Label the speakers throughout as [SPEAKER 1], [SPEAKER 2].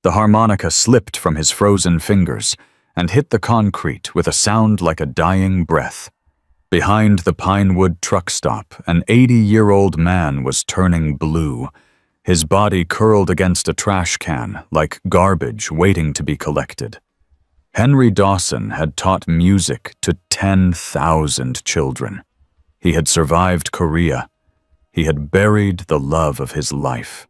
[SPEAKER 1] The harmonica slipped from his frozen fingers and hit the concrete with a sound like a dying breath. Behind the Pinewood truck stop, an 80-year-old man was turning blue, his body curled against a trash can like garbage waiting to be collected. Henry Dawson had taught music to 10,000 children. He had survived Korea. He had buried the love of his life.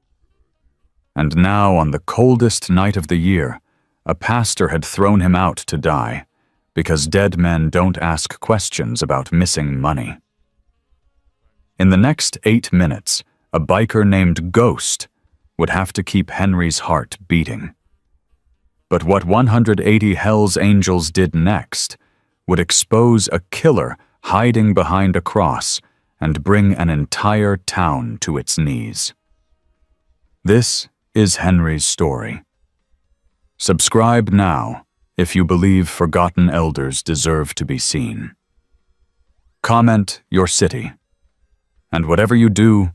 [SPEAKER 1] And now, on the coldest night of the year, a pastor had thrown him out to die, because dead men don't ask questions about missing money. In the next 8 minutes, a biker named Ghost would have to keep Henry's heart beating. But what 180 Hell's Angels did next would expose a killer hiding behind a cross and bring an entire town to its knees. This is Henry's story. Subscribe now if you believe forgotten elders deserve to be seen. Comment your city. And whatever you do,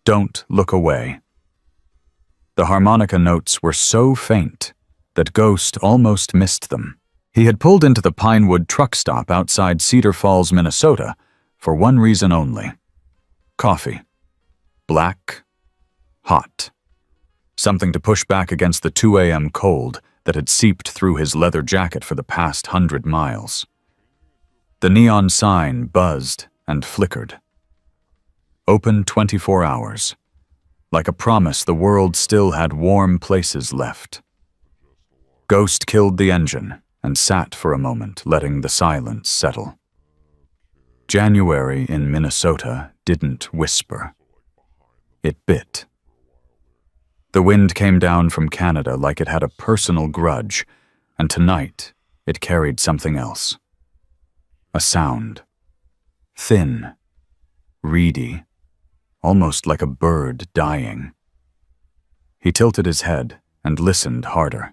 [SPEAKER 1] don't look away. The harmonica notes were so faint that Ghost almost missed them. He had pulled into the Pinewood truck stop outside Cedar Falls, Minnesota, for one reason only. Coffee. Black. Hot. Something to push back against the 2 a.m. cold that had seeped through his leather jacket for the past 100 miles. The neon sign buzzed and flickered. Open 24 hours. Like a promise the world still had warm places left. Ghost killed the engine and sat for a moment, letting the silence settle. January in Minnesota didn't whisper. It bit. The wind came down from Canada like it had a personal grudge, and tonight it carried something else. A sound. Thin. Reedy. Almost like a bird dying. He tilted his head and listened harder.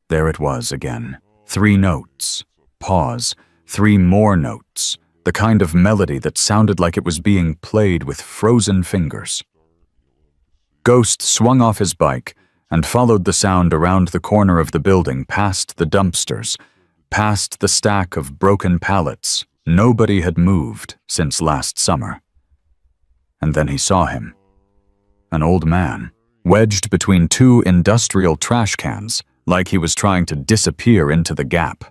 [SPEAKER 1] There it was again. 3 notes. Pause. 3 more notes. The kind of melody that sounded like it was being played with frozen fingers. Ghost swung off his bike and followed the sound around the corner of the building, past the dumpsters, past the stack of broken pallets nobody had moved since last summer. And then he saw him. An old man, wedged between 2 industrial trash cans, like he was trying to disappear into the gap.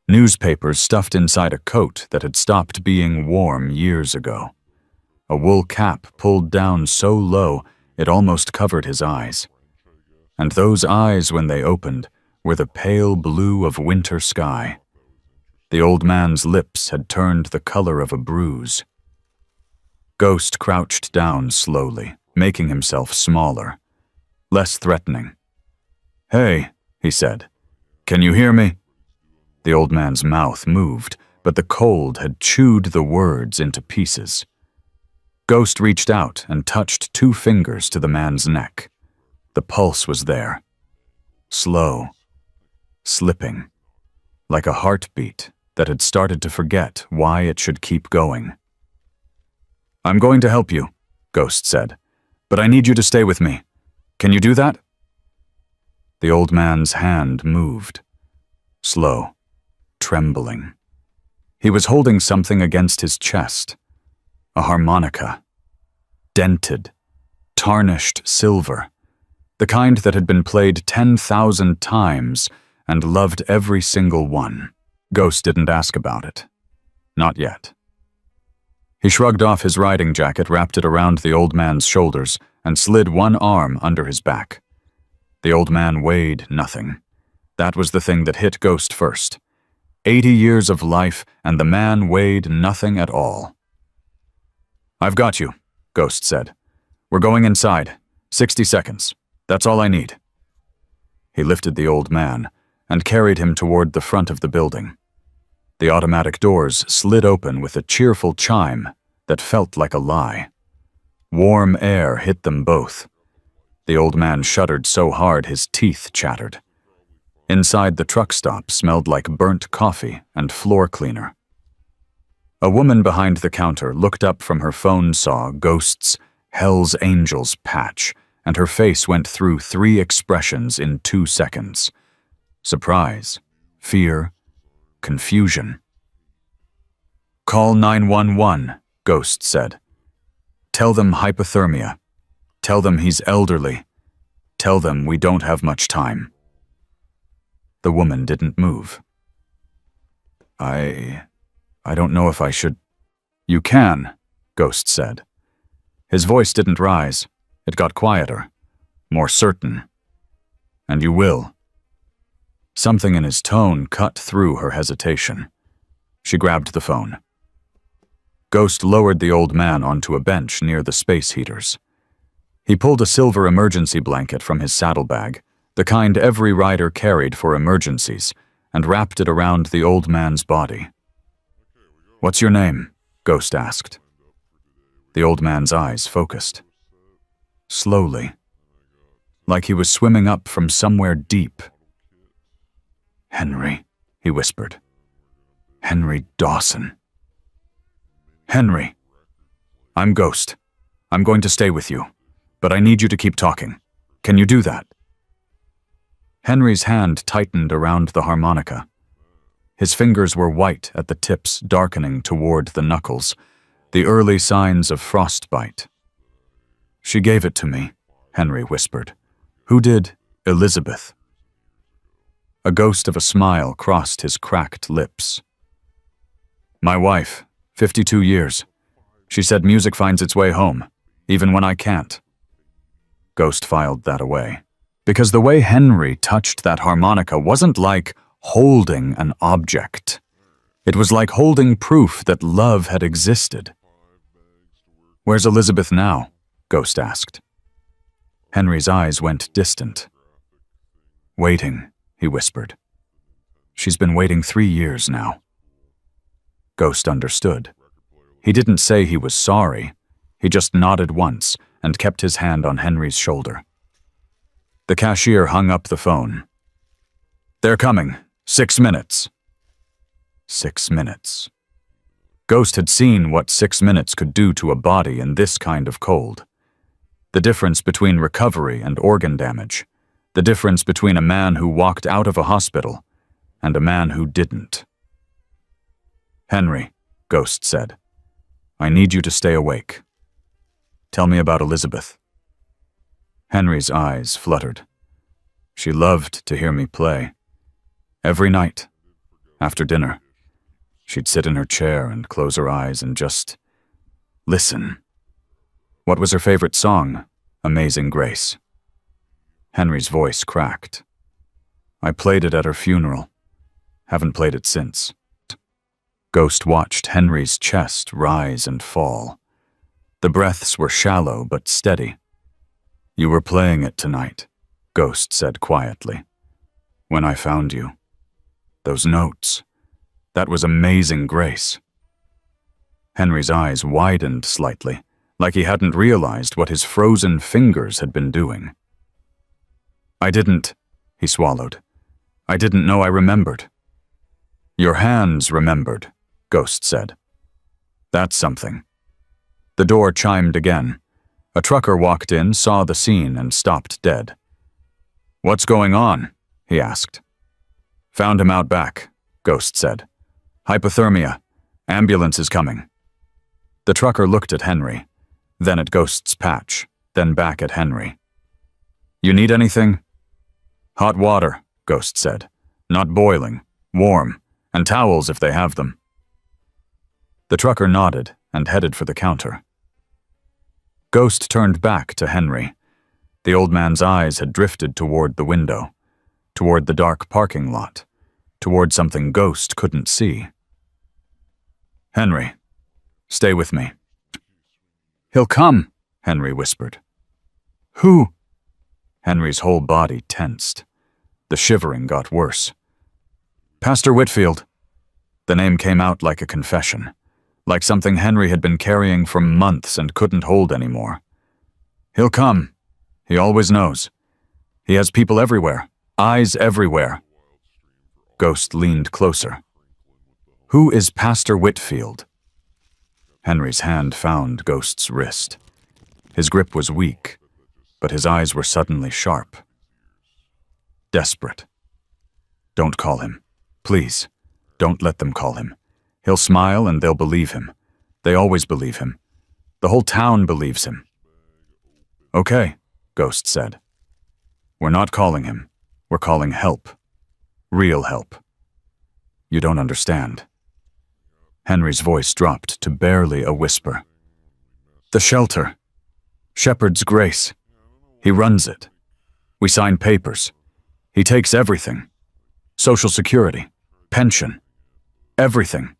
[SPEAKER 1] Newspapers stuffed inside a coat that had stopped being warm years ago. A wool cap pulled down so low it almost covered his eyes. And those eyes, when they opened, were the pale blue of winter sky. The old man's lips had turned the color of a bruise. Ghost crouched down slowly, making himself smaller, less threatening. "Hey," he said. "Can you hear me?" The old man's mouth moved, but the cold had chewed the words into pieces. Ghost reached out and touched 2 fingers to the man's neck. The pulse was there. Slow. Slipping. Like a heartbeat that had started to forget why it should keep going. "I'm going to help you," Ghost said, "but I need you to stay with me. Can you do that?" The old man's hand moved. Slow. Trembling. He was holding something against his chest. A harmonica. Dented. Tarnished silver. The kind that had been played 10,000 times and loved every single one. Ghost didn't ask about it. Not yet. He shrugged off his riding jacket, wrapped it around the old man's shoulders, and slid one arm under his back. The old man weighed nothing. That was the thing that hit Ghost first. 80 years of life, and the man weighed nothing at all. "I've got you," Ghost said. "We're going inside. 60 seconds. That's all I need." He lifted the old man and carried him toward the front of the building. The automatic doors slid open with a cheerful chime that felt like a lie. Warm air hit them both. The old man shuddered so hard his teeth chattered. Inside, the truck stop smelled like burnt coffee and floor cleaner. A woman behind the counter looked up from her phone, saw Ghost's Hell's Angels patch, and her face went through 3 expressions in 2 seconds. Surprise, fear, confusion. "Call 911, Ghost said. "Tell them hypothermia. Tell them he's elderly. Tell them we don't have much time." The woman didn't move. I don't know if I should." "You can," Ghost said. His voice didn't rise. It got quieter, more certain. "And you will." Something in his tone cut through her hesitation. She grabbed the phone. Ghost lowered the old man onto a bench near the space heaters. He pulled a silver emergency blanket from his saddlebag, the kind every rider carried for emergencies, and wrapped it around the old man's body. "What's your name?" Ghost asked. The old man's eyes focused. Slowly, like he was swimming up from somewhere deep. "Henry," he whispered. "Henry Dawson." "Henry, I'm Ghost. I'm going to stay with you, but I need you to keep talking. Can you do that?" Henry's hand tightened around the harmonica. His fingers were white at the tips, darkening toward the knuckles, the early signs of frostbite. "She gave it to me," Henry whispered. "Who did?" "Elizabeth." A ghost of a smile crossed his cracked lips. "My wife, 52 years. She said music finds its way home, even when I can't." Ghost filed that away. Because the way Henry touched that harmonica wasn't like holding an object. It was like holding proof that love had existed. "Where's Elizabeth now?" Ghost asked. Henry's eyes went distant. "Waiting," he whispered. "She's been waiting 3 years now." Ghost understood. He didn't say he was sorry. He just nodded once and kept his hand on Henry's shoulder. The cashier hung up the phone. "They're coming. 6 minutes." 6 minutes. Ghost had seen what 6 minutes could do to a body in this kind of cold. The difference between recovery and organ damage. The difference between a man who walked out of a hospital and a man who didn't. "Henry," Ghost said, "I need you to stay awake. Tell me about Elizabeth." Henry's eyes fluttered. She loved to hear me play. Every night, after dinner, she'd sit in her chair and close her eyes and just listen. What was her favorite song? Amazing Grace. Henry's voice cracked. I played it at her funeral. Haven't played it since. Ghost watched Henry's chest rise and fall. The breaths were shallow but steady. "You were playing it tonight," Ghost said quietly. "When I found you. Those notes. That was Amazing Grace." Henry's eyes widened slightly, like he hadn't realized what his frozen fingers had been doing. "I didn't," he swallowed. "I didn't know I remembered." "Your hands remembered," Ghost said. "That's something." The door chimed again. A trucker walked in, saw the scene, and stopped dead. "What's going on?" he asked. "Found him out back," Ghost said. "Hypothermia. Ambulance is coming." The trucker looked at Henry, then at Ghost's patch, then back at Henry. "You need anything?" "Hot water," Ghost said. "Not boiling. Warm. And towels if they have them." The trucker nodded and headed for the counter. Ghost turned back to Henry. The old man's eyes had drifted toward the window, toward the dark parking lot, toward something Ghost couldn't see. "Henry, stay with me." "He'll come," Henry whispered. "Who?" Henry's whole body tensed. The shivering got worse. "Pastor Whitfield." The name came out like a confession, like something Henry had been carrying for months and couldn't hold anymore. "He'll come. He always knows. He has people everywhere, eyes everywhere." Ghost leaned closer. "Who is Pastor Whitfield?" Henry's hand found Ghost's wrist. His grip was weak. but his eyes were suddenly sharp. Desperate. Don't call him. Please, don't let them call him. He'll smile and they'll believe him. They always believe him. The whole town believes him. Okay, Ghost said. We're not calling him. We're calling help. Real help. You don't understand. Henry's voice dropped to barely a whisper. The shelter. Shepherd's Grace. He runs it. We sign papers. He takes everything. Social Security. Pension. Everything.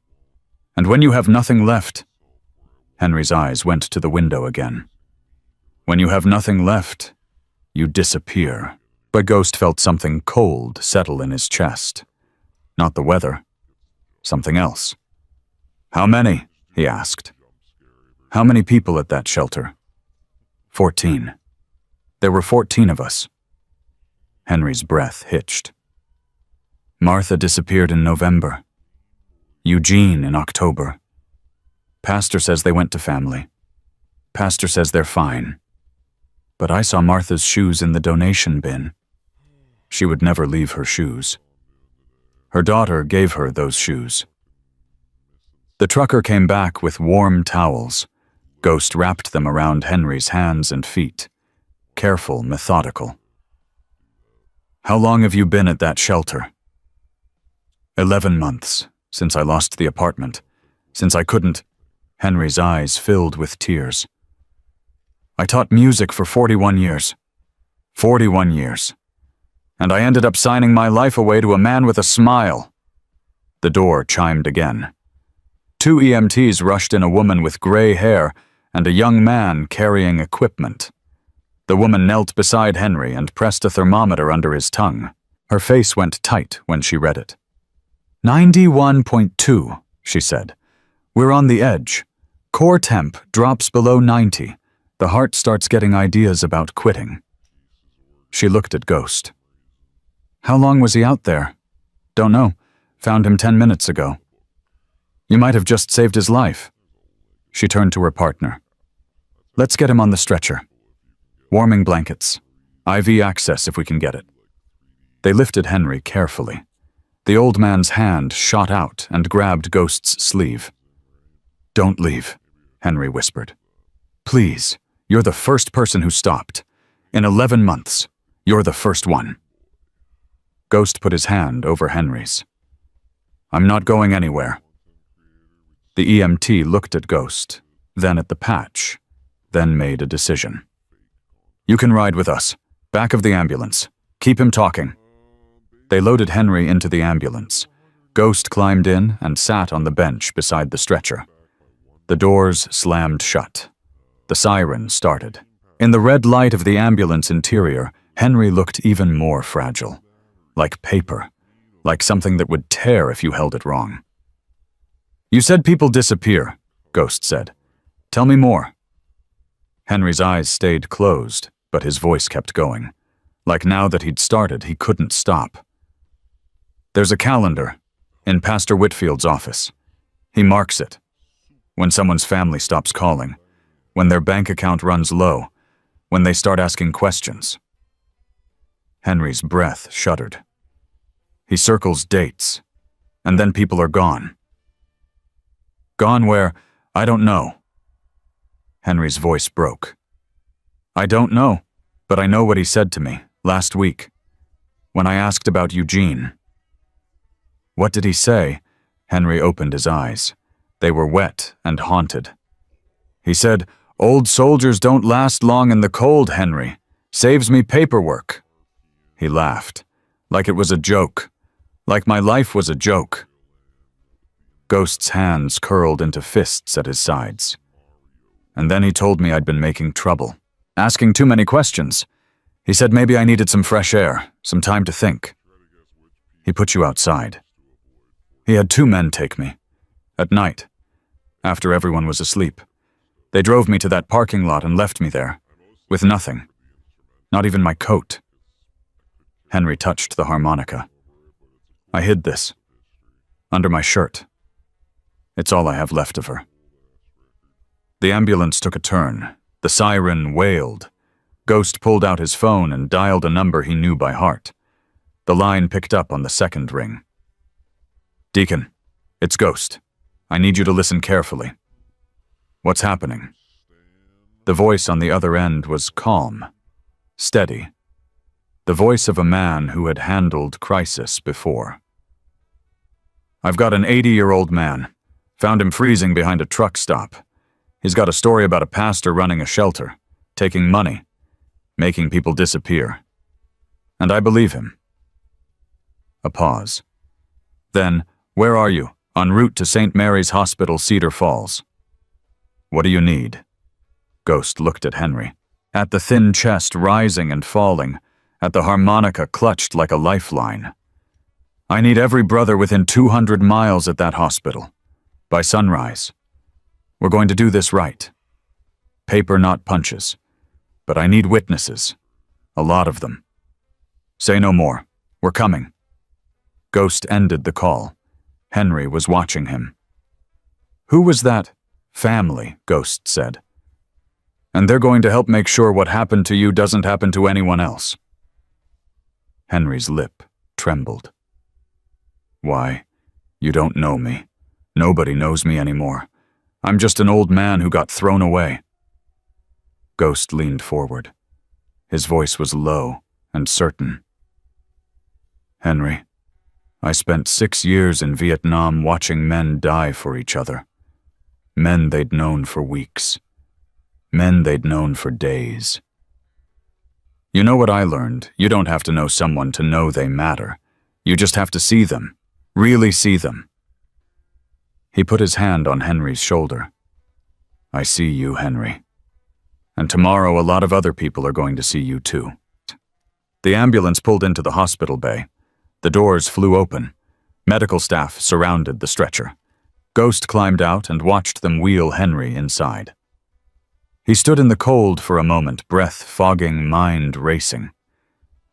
[SPEAKER 1] And when you have nothing left... Henry's eyes went to the window again. When you have nothing left, you disappear. But Ghost felt something cold settle in his chest. Not the weather. Something else. How many? He asked. How many people at that shelter? 14. There were 14 of us. Henry's breath hitched. Martha disappeared in November. Eugene in October. Pastor says they went to family. Pastor says they're fine. But I saw Martha's shoes in the donation bin. She would never leave her shoes. Her daughter gave her those shoes. The trucker came back with warm towels. Ghost wrapped them around Henry's hands and feet. Careful, methodical. How long have you been at that shelter? 11 months, since I lost the apartment. Since I couldn't... Henry's eyes filled with tears. I taught music for 41 years. 41 years. And I ended up signing my life away to a man with a smile. The door chimed again. 2 EMTs rushed in a woman with gray hair and a young man carrying equipment. The woman knelt beside Henry and pressed a thermometer under his tongue. Her face went tight when she read it. 91.2, she said. We're on the edge. Core temp drops below 90. The heart starts getting ideas about quitting. She looked at Ghost. How long was he out there? Don't know. Found him 10 minutes ago. You might have just saved his life. She turned to her partner. Let's get him on the stretcher. Warming blankets. IV access if we can get it. They lifted Henry carefully. The old man's hand shot out and grabbed Ghost's sleeve. Don't leave, Henry whispered. Please, you're the first person who stopped. In 11 months, you're the first one. Ghost put his hand over Henry's. I'm not going anywhere. The EMT looked at Ghost, then at the patch, then made a decision. You can ride with us. Back of the ambulance. Keep him talking. They loaded Henry into the ambulance. Ghost climbed in and sat on the bench beside the stretcher. The doors slammed shut. The siren started. In the red light of the ambulance interior, Henry looked even more fragile. Like paper. Like something that would tear if you held it wrong. You said people disappear, Ghost said. Tell me more. Henry's eyes stayed closed, but his voice kept going. Like now that he'd started, he couldn't stop. There's a calendar in Pastor Whitfield's office. He marks it. When someone's family stops calling, when their bank account runs low, when they start asking questions. Henry's breath shuddered. He circles dates, and then people are gone. Gone where? I don't know. Henry's voice broke. I don't know, but I know what he said to me last week, when I asked about Eugene. What did he say? Henry opened his eyes. They were wet and haunted. He said, Old soldiers don't last long in the cold, Henry. Saves me paperwork. He laughed, like it was a joke, like my life was a joke. Ghost's hands curled into fists at his sides. And then he told me I'd been making trouble, asking too many questions. He said maybe I needed some fresh air, some time to think. He put you outside. He had 2 men take me. At night, after everyone was asleep. They drove me to that parking lot and left me there, with nothing. Not even my coat. Henry touched the harmonica. I hid this. Under my shirt. It's all I have left of her. The ambulance took a turn. The siren wailed. Ghost pulled out his phone and dialed a number he knew by heart. The line picked up on the second ring. "Deacon, it's Ghost. I need you to listen carefully." "What's happening?" The voice on the other end was calm, steady. The voice of a man who had handled crisis before. "I've got an 80-year-old man. Found him freezing behind a truck stop. He's got a story about a pastor running a shelter, taking money, making people disappear. And I believe him." A pause. Then, "Where are you?" "En route to St. Mary's Hospital, Cedar Falls." "What do you need?" Ghost looked at Henry. At the thin chest rising and falling, at the harmonica clutched like a lifeline. "I need every brother within 200 miles at that hospital. By sunrise. We're going to do this right. Paper, not punches. But I need witnesses. A lot of them. Say no more. We're coming." Ghost ended the call. Henry was watching him. "Who was that?" "Family," Ghost said. "And they're going to help make sure what happened to you doesn't happen to anyone else." Henry's lip trembled. "Why, you don't know me. Nobody knows me anymore. I'm just an old man who got thrown away." Ghost leaned forward. His voice was low and certain. "Henry, I spent 6 years in Vietnam watching men die for each other. Men they'd known for weeks. Men they'd known for days. You know what I learned? You don't have to know someone to know they matter. You just have to see them. Really see them." He put his hand on Henry's shoulder. "I see you, Henry. And tomorrow a lot of other people are going to see you too." The ambulance pulled into the hospital bay. The doors flew open. Medical staff surrounded the stretcher. Ghost climbed out and watched them wheel Henry inside. He stood in the cold for a moment, breath fogging, mind racing.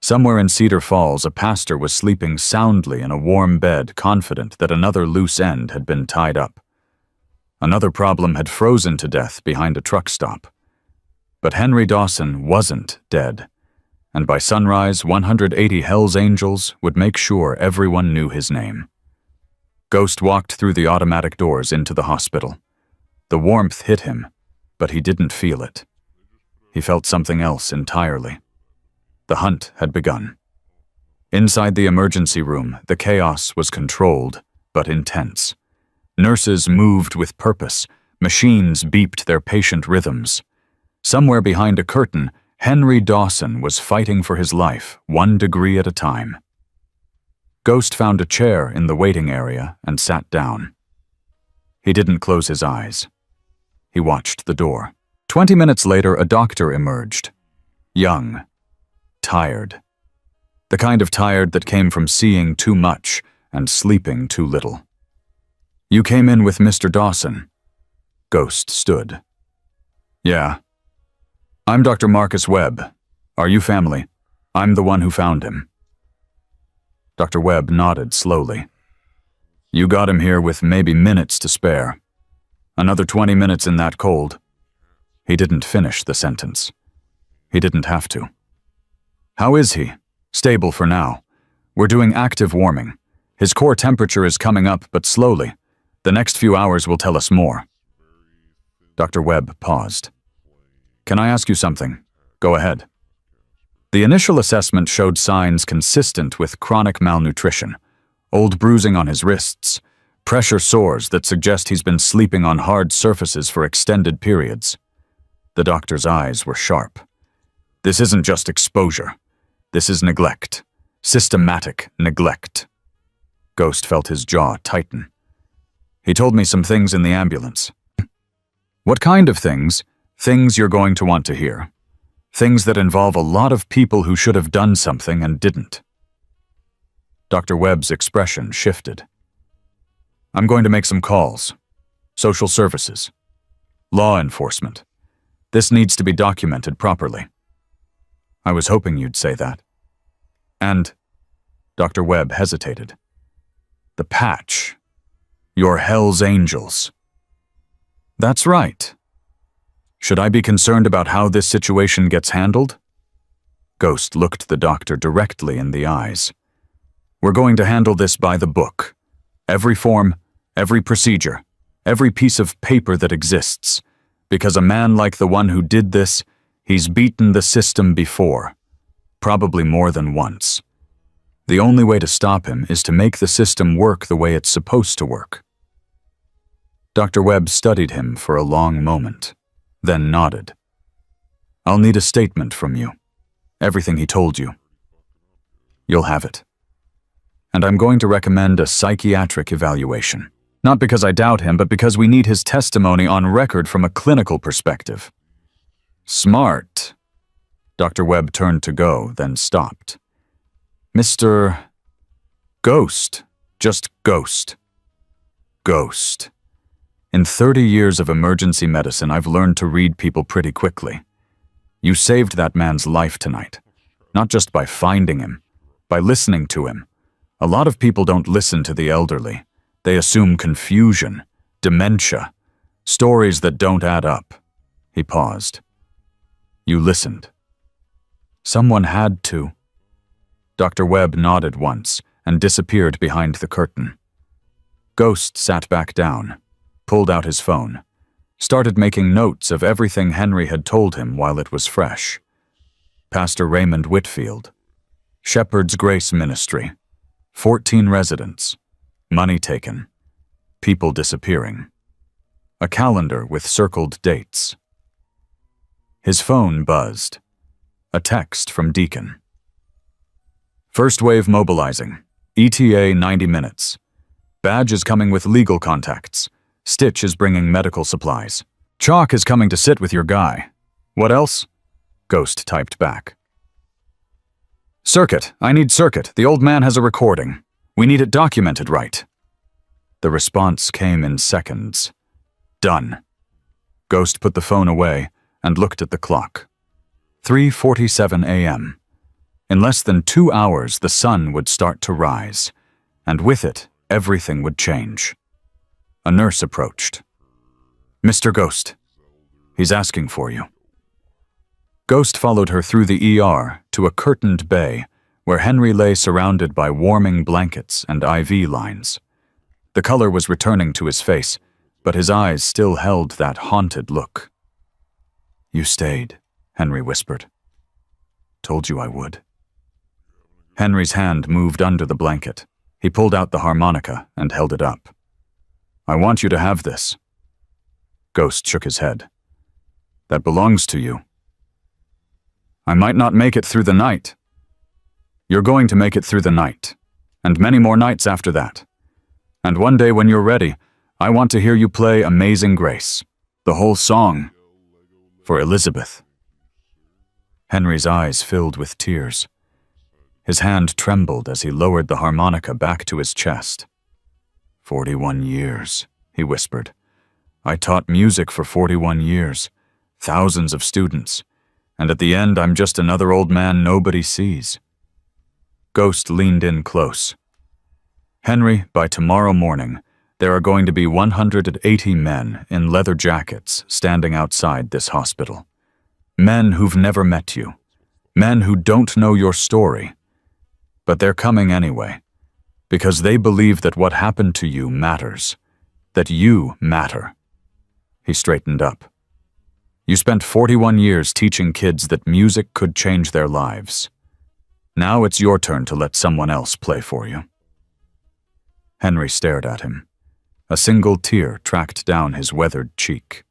[SPEAKER 1] Somewhere in Cedar Falls, a pastor was sleeping soundly in a warm bed, confident that another loose end had been tied up. Another problem had frozen to death behind a truck stop. But Henry Dawson wasn't dead, and by sunrise, 180 Hell's Angels would make sure everyone knew his name. Ghost walked through the automatic doors into the hospital. The warmth hit him, but he didn't feel it. He felt something else entirely. The hunt had begun. Inside the emergency room, the chaos was controlled, but intense. Nurses moved with purpose. Machines beeped their patient rhythms. Somewhere behind a curtain, Henry Dawson was fighting for his life, 1 degree at a time. Ghost found a chair in the waiting area and sat down. He didn't close his eyes. He watched the door. 20 minutes later, a doctor emerged. Young. Tired. The kind of tired that came from seeing too much and sleeping too little. "You came in with Mr. Dawson." Ghost stood. "Yeah. I'm Dr. Marcus Webb. Are you family? I'm the one who found him." Dr. Webb nodded slowly. "You got him here with maybe minutes to spare. Another 20 minutes in that cold." He didn't finish the sentence. He didn't have to. "How is he?" "Stable for now. We're doing active warming. His core temperature is coming up, but slowly. The next few hours will tell us more." Dr. Webb paused. "Can I ask you something?" "Go ahead." The initial assessment showed signs consistent with chronic malnutrition, old bruising on his wrists, pressure sores that suggest he's been sleeping on hard surfaces for extended periods. The doctor's eyes were sharp. "This isn't just exposure. This is neglect. Systematic neglect." Ghost felt his jaw tighten. "He told me some things in the ambulance." "What kind of things?" "Things you're going to want to hear. Things that involve a lot of people who should have done something and didn't." Dr. Webb's expression shifted. "I'm going to make some calls. Social services. Law enforcement. This needs to be documented properly." "I was hoping you'd say that." "And," Dr. Webb hesitated, "the patch. Your Hell's Angels." "That's right. Should I be concerned about how this situation gets handled?" Ghost looked the doctor directly in the eyes. "We're going to handle this by the book. Every form, every procedure, every piece of paper that exists. Because a man like the one who did this, he's beaten the system before. Probably more than once. The only way to stop him is to make the system work the way it's supposed to work." Dr. Webb studied him for a long moment, then nodded. "I'll need a statement from you. Everything he told you. You'll have it. And I'm going to recommend a psychiatric evaluation. Not because I doubt him, but because we need his testimony on record from a clinical perspective." "Smart." Dr. Webb turned to go, then stopped. "Mr. Ghost. Just Ghost. Ghost. In 30 years of emergency medicine, I've learned to read people pretty quickly. You saved that man's life tonight. Not just by finding him, by listening to him. A lot of people don't listen to the elderly. They assume confusion, dementia, stories that don't add up." He paused. "You listened." "Someone had to." Dr. Webb nodded once and disappeared behind the curtain. Ghost sat back down, pulled out his phone, started making notes of everything Henry had told him while it was fresh. Pastor Raymond Whitfield, Shepherd's Grace Ministry, 14 residents, money taken, people disappearing, a calendar with circled dates. His phone buzzed. A text from Deacon. "First wave mobilizing. ETA 90 minutes. Badge is coming with legal contacts. Stitch is bringing medical supplies. Chalk is coming to sit with your guy. What else?" Ghost typed back. "Circuit. I need circuit. The old man has a recording. We need it documented right." The response came in seconds. "Done." Ghost put the phone away and looked at the clock. 3:47 a.m. In less than 2 hours, the sun would start to rise, and with it, everything would change. A nurse approached. "Mr. Ghost, he's asking for you." Ghost followed her through the ER to a curtained bay where Henry lay surrounded by warming blankets and IV lines. The color was returning to his face, but his eyes still held that haunted look. "You stayed," Henry whispered. "Told you I would." Henry's hand moved under the blanket. He pulled out the harmonica and held it up. "I want you to have this." Ghost shook his head. "That belongs to you." "I might not make it through the night." "You're going to make it through the night, and many more nights after that. And one day when you're ready, I want to hear you play Amazing Grace, the whole song, for Elizabeth." Henry's eyes filled with tears. His hand trembled as he lowered the harmonica back to his chest. 41 years, he whispered. "I taught music for 41 years, thousands of students, and at the end I'm just another old man nobody sees." Ghost leaned in close. "Henry, by tomorrow morning, there are going to be 180 men in leather jackets standing outside this hospital. Men who've never met you. Men who don't know your story. But they're coming anyway, because they believe that what happened to you matters, that you matter." He straightened up. "You spent 41 years teaching kids that music could change their lives. Now it's your turn to let someone else play for you." Henry stared at him. A single tear tracked down his weathered cheek.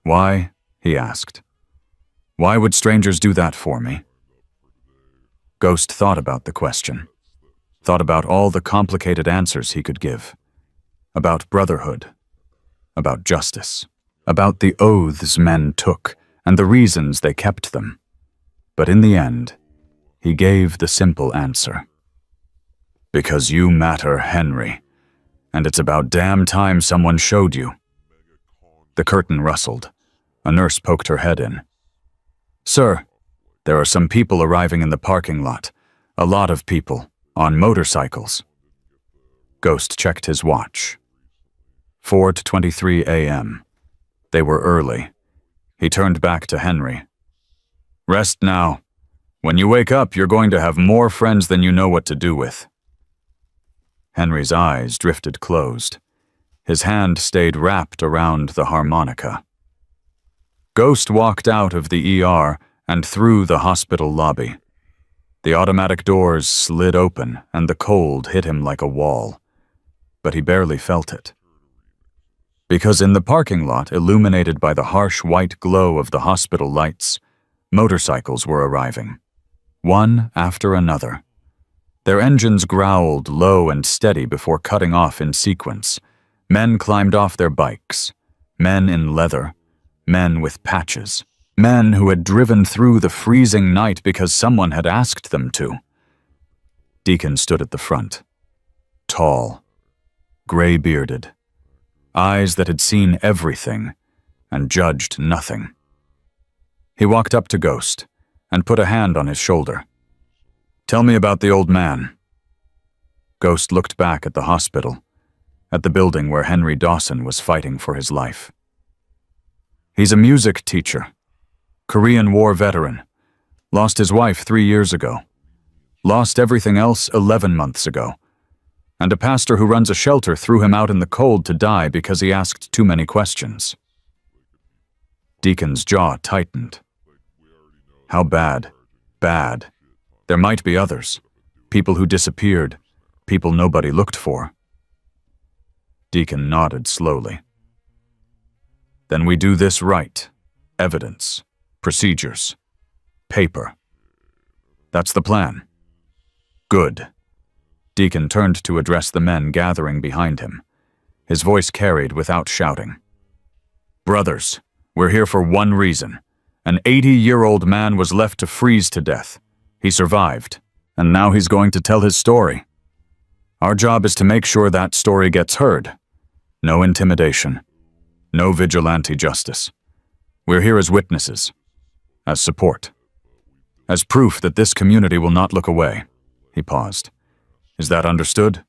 [SPEAKER 1] "Why?" he asked. "Why would strangers do that for me?" Ghost thought about the question, thought about all the complicated answers he could give, about brotherhood, about justice, about the oaths men took and the reasons they kept them. But in the end, he gave the simple answer. "Because you matter, Henry, and it's about damn time someone showed you." The curtain rustled. A nurse poked her head in. "Sir, there are some people arriving in the parking lot. A lot of people, on motorcycles." Ghost checked his watch. 4:23 a.m. They were early. He turned back to Henry. "Rest now. When you wake up, you're going to have more friends than you know what to do with. Henry's eyes drifted closed. His hand stayed wrapped around the harmonica. Ghost walked out of the ER and through the hospital lobby. The automatic doors slid open and the cold hit him like a wall, but he barely felt it. Because in the parking lot, illuminated by the harsh white glow of the hospital lights, motorcycles were arriving, one after another. Their engines growled low and steady before cutting off in sequence. Men climbed off their bikes, men in leather, men with patches, men who had driven through the freezing night because someone had asked them to. Deacon stood at the front, tall, gray-bearded, eyes that had seen everything and judged nothing. He walked up to Ghost and put a hand on his shoulder. "Tell me about the old man." Ghost looked back at the hospital, at the building where Henry Dawson was fighting for his life. "He's a music teacher, Korean War veteran, lost his wife 3 years ago, lost everything else 11 months ago, and a pastor who runs a shelter threw him out in the cold to die because he asked too many questions." Deacon's jaw tightened. How bad? Bad. There might be others. People who disappeared. People nobody looked for. Deacon nodded slowly. "Then we do this right. Evidence. Procedures. Paper. That's the plan." "Good." Deacon turned to address the men gathering behind him. His voice carried without shouting. "Brothers, we're here for one reason. An 80-year-old man was left to freeze to death. He survived, and now he's going to tell his story. Our job is to make sure that story gets heard. No intimidation. No vigilante justice. We're here as witnesses, as support, as proof that this community will not look away." He paused. "Is that understood?"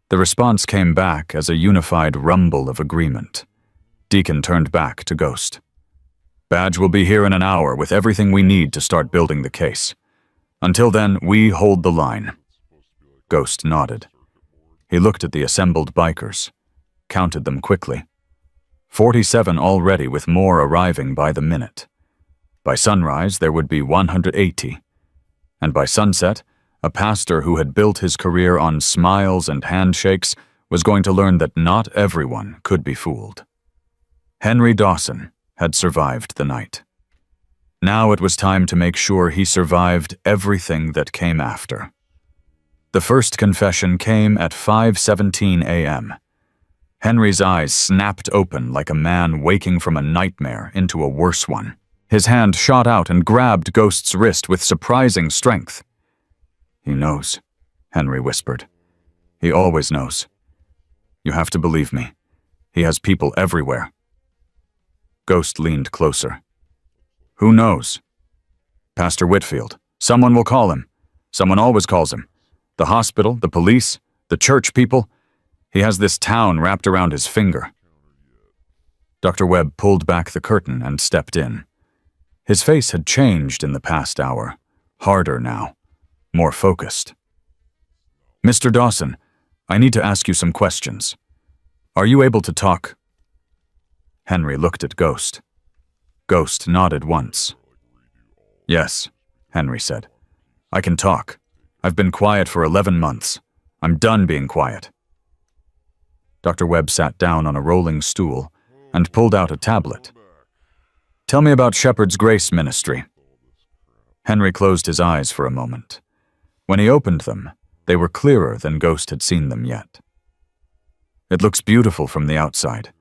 [SPEAKER 1] The response came back as a unified rumble of agreement. Deacon turned back to Ghost. "Badge will be here in an hour with everything we need to start building the case. Until then, we hold the line." Ghost nodded. He looked at the assembled bikers, counted them quickly. 47 already, with more arriving by the minute. By sunrise, there would be 180. And by sunset, a pastor who had built his career on smiles and handshakes was going to learn that not everyone could be fooled. Henry Dawson had survived the night. Now it was time to make sure he survived everything that came after. The first confession came at 5:17 a.m. Henry's eyes snapped open like a man waking from a nightmare into a worse one. His hand shot out and grabbed Ghost's wrist with surprising strength. "He knows," Henry whispered. "He always knows. You have to believe me. He has people everywhere." Ghost leaned closer. "Who knows?" "Pastor Whitfield. Someone will call him. Someone always calls him. The hospital, the police, the church people. He has this town wrapped around his finger." Dr. Webb pulled back the curtain and stepped in. His face had changed in the past hour, harder now, more focused. "Mr. Dawson, I need to ask you some questions. Are you able to talk?" Henry looked at Ghost. Ghost nodded once. "Yes," Henry said. "I can talk. I've been quiet for 11 months. I'm done being quiet." Dr. Webb sat down on a rolling stool and pulled out a tablet. "Tell me about Shepherd's Grace Ministry." Henry closed his eyes for a moment. When he opened them, they were clearer than Ghost had seen them yet. "It looks beautiful from the outside.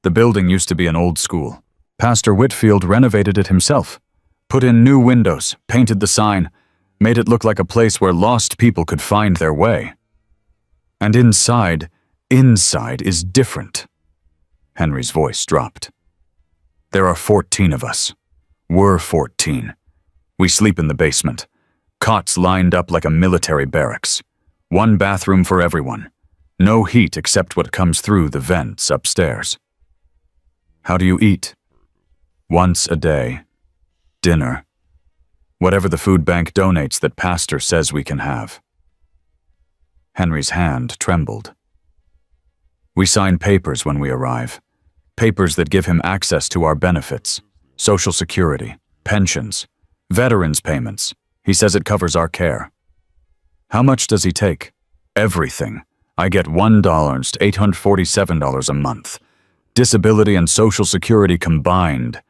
[SPEAKER 1] The building used to be an old school. Pastor Whitfield renovated it himself, put in new windows, painted the sign, made it look like a place where lost people could find their way. And inside is different." Henry's voice dropped. "There are 14 of us. We're 14. We sleep in the basement. Cots lined up like a military barracks. One bathroom for everyone. No heat except what comes through the vents upstairs. How do you eat? Once a day. Dinner. Whatever the food bank donates that Pastor says we can have. Henry's hand trembled. We sign papers when we arrive. Papers that give him access to our benefits, Social Security, pensions, veterans payments. He says it covers our care. How much does he take? Everything. I get $1,847 a month. Disability and Social Security combined.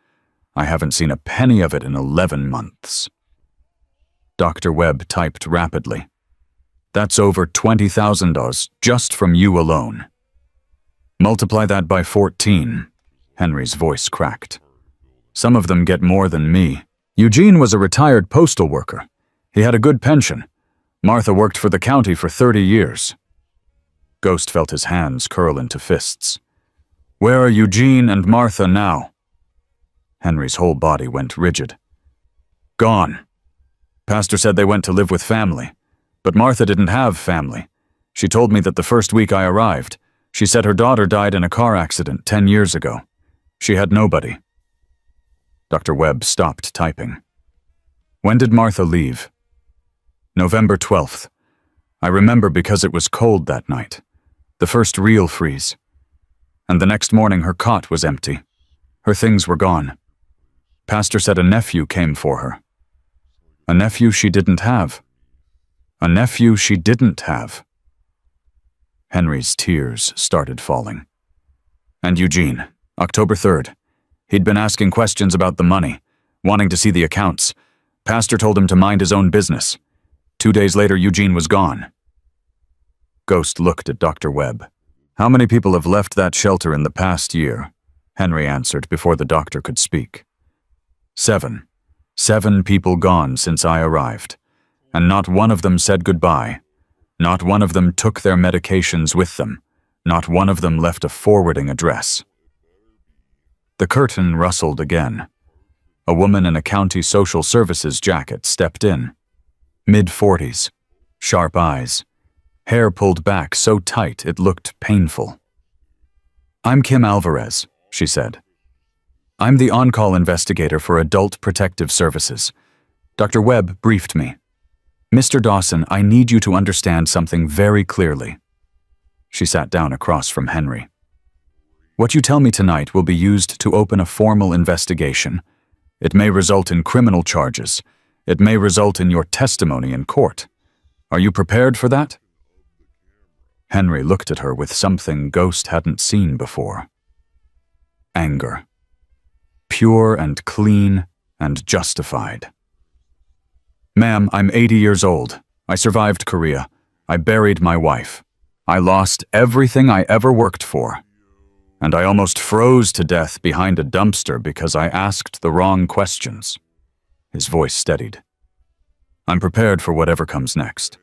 [SPEAKER 1] I haven't seen a penny of it in 11 months. Dr. Webb typed rapidly. That's over $20,000 just from you alone. Multiply that by 14. Henry's voice cracked. Some of them get more than me. Eugene was a retired postal worker. He had a good pension. Martha worked for the county for 30 years. Ghost felt his hands curl into fists. Where are Eugene and Martha now? Henry's whole body went rigid. Gone. Pastor said they went to live with family. But Martha didn't have family. She told me that the first week I arrived, she said her daughter died in a car accident 10 years ago. She had nobody. Dr. Webb stopped typing. When did Martha leave? November 12th. I remember because it was cold that night. The first real freeze. And the next morning her cot was empty. Her things were gone. Pastor said a nephew came for her. A nephew she didn't have. A nephew she didn't have. Henry's tears started falling. And Eugene, October 3rd. He'd been asking questions about the money, wanting to see the accounts. Pastor told him to mind his own business. 2 days later, Eugene was gone. Ghost looked at Dr. Webb. How many people have left that shelter in the past year? Henry answered before the doctor could speak. 7. 7 people gone since I arrived, and not one of them said goodbye. Not one of them took their medications with them. Not one of them left a forwarding address. The curtain rustled again. A woman in a county social services jacket stepped in. Mid-40s, sharp eyes, hair pulled back so tight it looked painful. I'm Kim Alvarez, she said. I'm the on-call investigator for Adult Protective Services. Dr. Webb briefed me. Mr. Dawson, I need you to understand something very clearly. She sat down across from Henry. What you tell me tonight will be used to open a formal investigation. It may result in criminal charges. It may result in your testimony in court. Are you prepared for that? Henry looked at her with something Ghost hadn't seen before. Anger. Pure and clean and justified. Ma'am, I'm 80 years old. I survived Korea. I buried my wife. I lost everything I ever worked for. And I almost froze to death behind a dumpster because I asked the wrong questions. His voice steadied. I'm prepared for whatever comes next.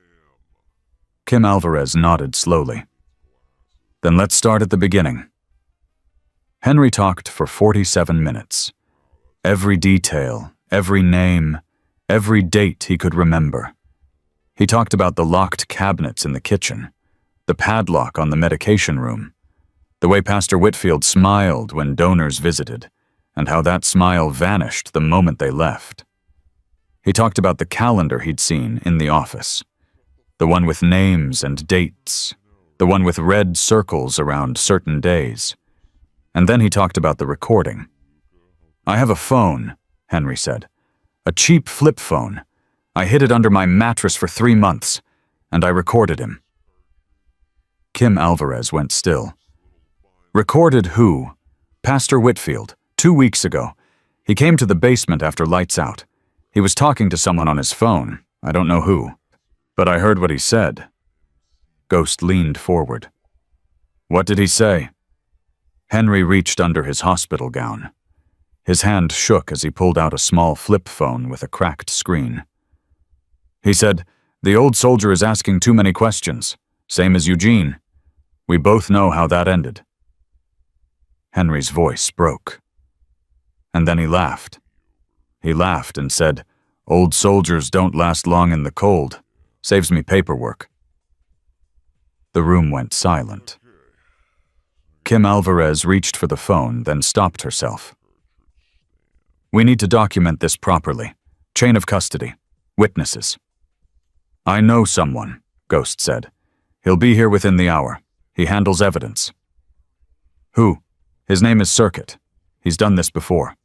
[SPEAKER 1] Kim Alvarez nodded slowly. Then let's start at the beginning. Henry talked for 47 minutes. Every detail, every name, every date he could remember. He talked about the locked cabinets in the kitchen, the padlock on the medication room, the way Pastor Whitfield smiled when donors visited, and how that smile vanished the moment they left. He talked about the calendar he'd seen in the office, the one with names and dates, the one with red circles around certain days. And then he talked about the recording. I have a phone, Henry said. A cheap flip phone. I hid it under my mattress for 3 months, and I recorded him. Kim Alvarez went still. Recorded who? Pastor Whitfield, 2 weeks ago. He came to the basement after lights out. He was talking to someone on his phone. I don't know who. But I heard what he said. Ghost leaned forward. What did he say? Henry reached under his hospital gown. His hand shook as he pulled out a small flip phone with a cracked screen. He said, "The old soldier is asking too many questions, same as Eugene. We both know how that ended." Henry's voice broke. And then he laughed. He laughed and said, "Old soldiers don't last long in the cold. Saves me paperwork." The room went silent. Kim Alvarez reached for the phone, then stopped herself. "We need to document this properly. Chain of custody. Witnesses. I know someone, Ghost said. He'll be here within the hour. He handles evidence. Who? His name is Circuit. He's done this before.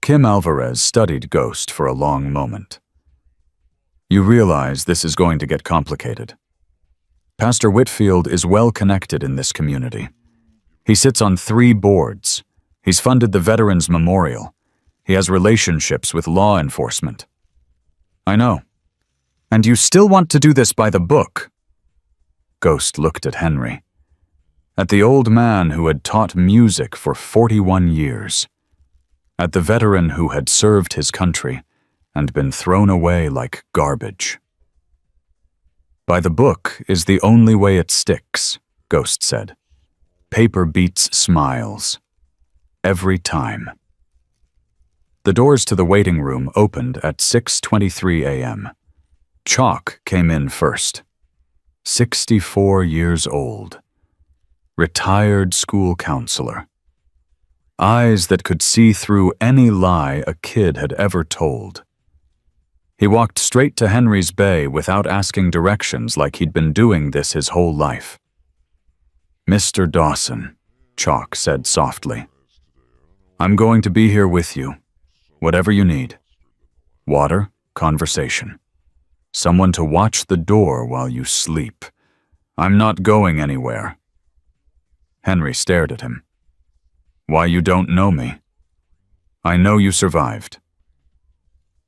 [SPEAKER 1] Kim Alvarez studied Ghost for a long moment. You realize this is going to get complicated. Pastor Whitfield is well connected in this community. He sits on 3 boards. He's funded the Veterans Memorial. He has relationships with law enforcement. I know. And you still want to do this by the book? Ghost looked at Henry. At the old man who had taught music for 41 years. At the veteran who had served his country and been thrown away like garbage. By the book is the only way it sticks, Ghost said. Paper beats smiles. Every time. The doors to the waiting room opened at 6:23 a.m. Chalk came in first. 64 years old. Retired school counselor. Eyes that could see through any lie a kid had ever told. He walked straight to Henry's bay without asking directions like he'd been doing this his whole life. Mr. Dawson, Chalk said softly. I'm going to be here with you, whatever you need. Water, conversation. Someone to watch the door while you sleep. I'm not going anywhere. Henry stared at him. Why, you don't know me. I know you survived.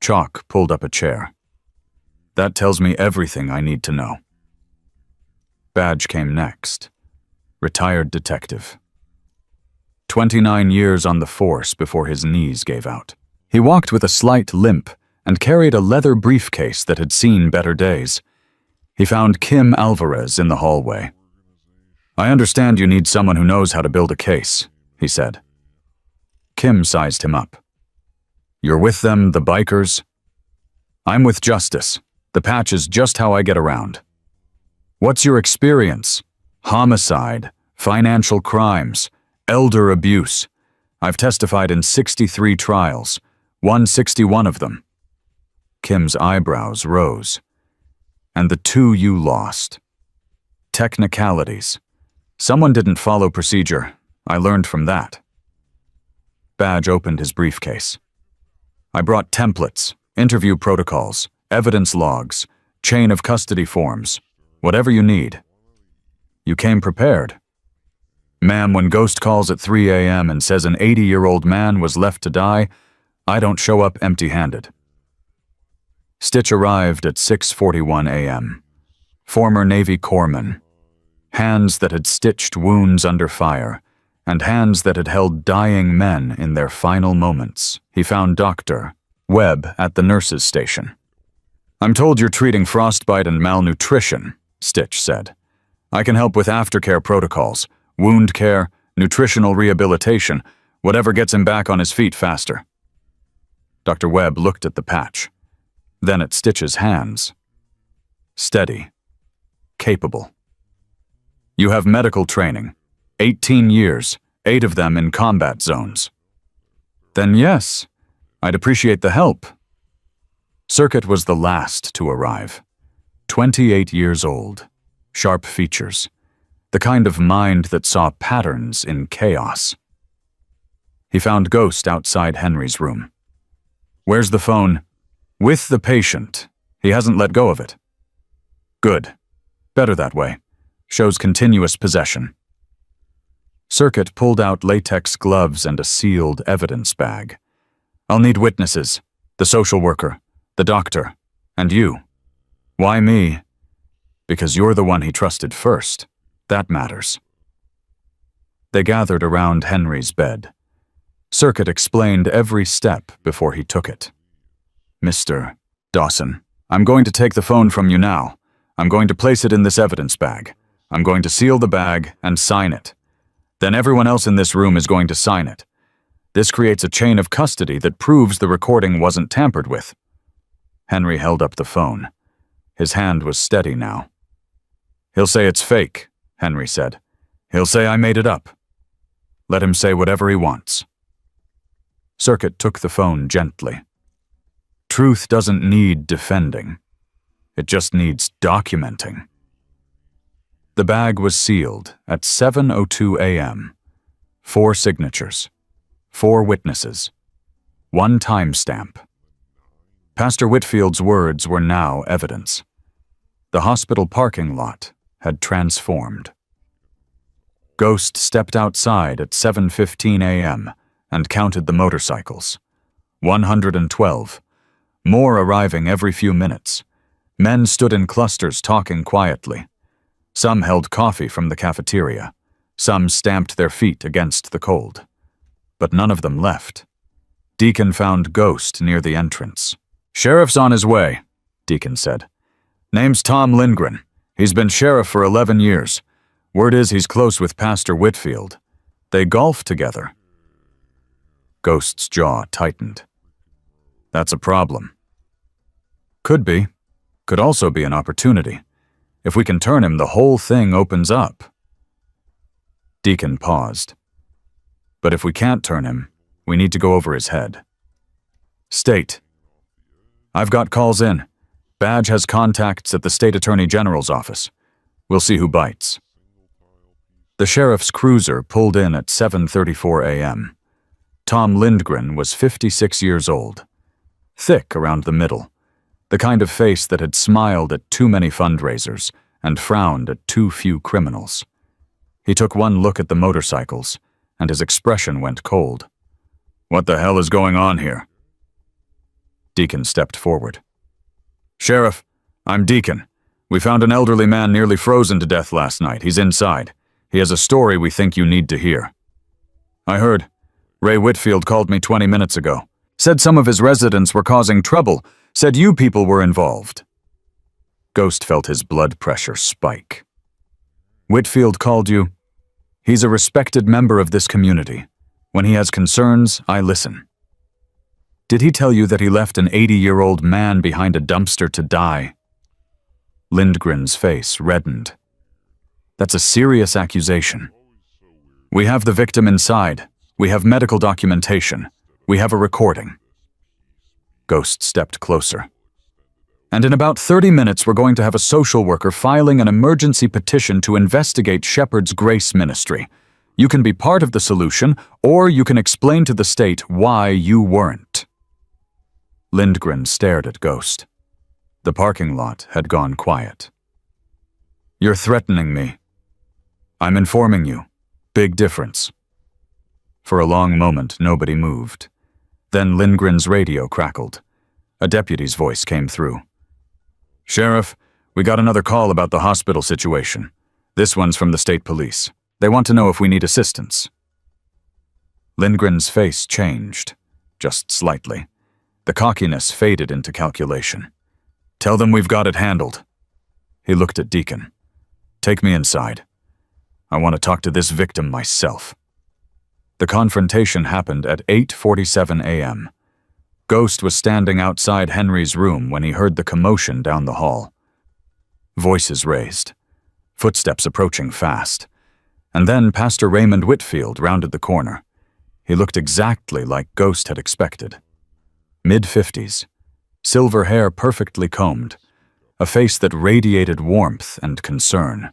[SPEAKER 1] Chalk pulled up a chair. That tells me everything I need to know. Badge came next. Retired detective. 29 years on the force before his knees gave out. He walked with a slight limp and carried a leather briefcase that had seen better days. He found Kim Alvarez in the hallway. I understand you need someone who knows how to build a case, he said. Kim sized him up. You're with them, the bikers? I'm with Justice. The patch is just how I get around. What's your experience? Homicide, financial crimes, elder abuse. I've testified in 63 trials, 161 of them. Kim's eyebrows rose. And the 2 you lost. Technicalities. Someone didn't follow procedure. I learned from that. Badge opened his briefcase. I brought templates, interview protocols, evidence logs, chain of custody forms, whatever you need. You came prepared. Ma'am, when Ghost calls at 3 a.m. and says an 80-year-old man was left to die, I don't show up empty-handed. Stitch arrived at 6:41 a.m. Former Navy corpsman. Hands that had stitched wounds under fire, and hands that had held dying men in their final moments. He found Dr. Webb at the nurse's station. I'm told you're treating frostbite and malnutrition, Stitch said. I can help with aftercare protocols, wound care, nutritional rehabilitation, whatever gets him back on his feet faster. Dr. Webb looked at the patch, then at Stitch's hands. Steady. Capable. You have medical training. 18 years, 8 of them in combat zones. Then yes, I'd appreciate the help. Circuit was the last to arrive. 28 years old. Sharp features. The kind of mind that saw patterns in chaos. He found Ghost outside Henry's room. Where's the phone? With the patient. He hasn't let go of it. Good. Better that way. Shows continuous possession. Circuit pulled out latex gloves and a sealed evidence bag. I'll need witnesses, the social worker, the doctor, and you. Why me? Because you're the one he trusted first. That matters. They gathered around Henry's bed. Circuit explained every step before he took it. Mr. Dawson, I'm going to take the phone from you now. I'm going to place it in this evidence bag. I'm going to seal the bag and sign it. Then everyone else in this room is going to sign it. This creates a chain of custody that proves the recording wasn't tampered with. Henry held up the phone. His hand was steady now. He'll say it's fake, Henry said. He'll say I made it up. Let him say whatever he wants. Circuit took the phone gently. Truth doesn't need defending. It just needs documenting. The bag was sealed at 7:02 a.m. 4 signatures, 4 witnesses, 1 timestamp. Pastor Whitfield's words were now evidence. The hospital parking lot had transformed. Ghost stepped outside at 7:15 a.m. and counted the motorcycles. 112, more arriving every few minutes. Men stood in clusters talking quietly. Some held coffee from the cafeteria. Some stamped their feet against the cold. But none of them left. Deacon found Ghost near the entrance. "Sheriff's on his way," Deacon said. "Name's Tom Lindgren. He's been sheriff for 11 years. Word is he's close with Pastor Whitfield. They golf together." Ghost's jaw tightened. "That's a problem." "Could be. Could also be an opportunity. If we can turn him, the whole thing opens up." Deacon paused. "But if we can't turn him, we need to go over his head." "State." "I've got calls in. Badge has contacts at the State Attorney General's office. We'll see who bites." The sheriff's cruiser pulled in at 7:34 a.m. Tom Lindgren was 56 years old. Thick around the middle, the kind of face that had smiled at too many fundraisers and frowned at too few criminals. He took one look at the motorcycles, and his expression went cold. "What the hell is going on here?" Deacon stepped forward. "Sheriff, I'm Deacon. We found an elderly man nearly frozen to death last night. He's inside. He has a story we think you need to hear." "I heard. Ray Whitfield called me 20 minutes ago. Said some of his residents were causing trouble. Said you people were involved." Ghost felt his blood pressure spike. "Whitfield called you? He's a respected member of this community. When he has concerns, I listen. Did he tell you that he left an 80-year-old man behind a dumpster to die?" Lindgren's face reddened. "That's a serious accusation. We have the victim inside. We have medical documentation. We have a recording." Ghost stepped closer. "And in about 30 minutes, we're going to have a social worker filing an emergency petition to investigate Shepherd's Grace Ministry. You can be part of the solution, or you can explain to the state why you weren't." Lindgren stared at Ghost. The parking lot had gone quiet. "You're threatening me." "I'm informing you. Big difference." For a long moment, nobody moved. Then Lindgren's radio crackled. A deputy's voice came through. "Sheriff, we got another call about the hospital situation. This one's from the state police. They want to know if we need assistance." Lindgren's face changed, just slightly. The cockiness faded into calculation. "Tell them we've got it handled." He looked at Deacon. "Take me inside. I want to talk to this victim myself." The confrontation happened at 8:47 a.m. Ghost was standing outside Henry's room when he heard the commotion down the hall. Voices raised, footsteps approaching fast, and then Pastor Raymond Whitfield rounded the corner. He looked exactly like Ghost had expected. Mid-50s, silver hair perfectly combed, a face that radiated warmth and concern.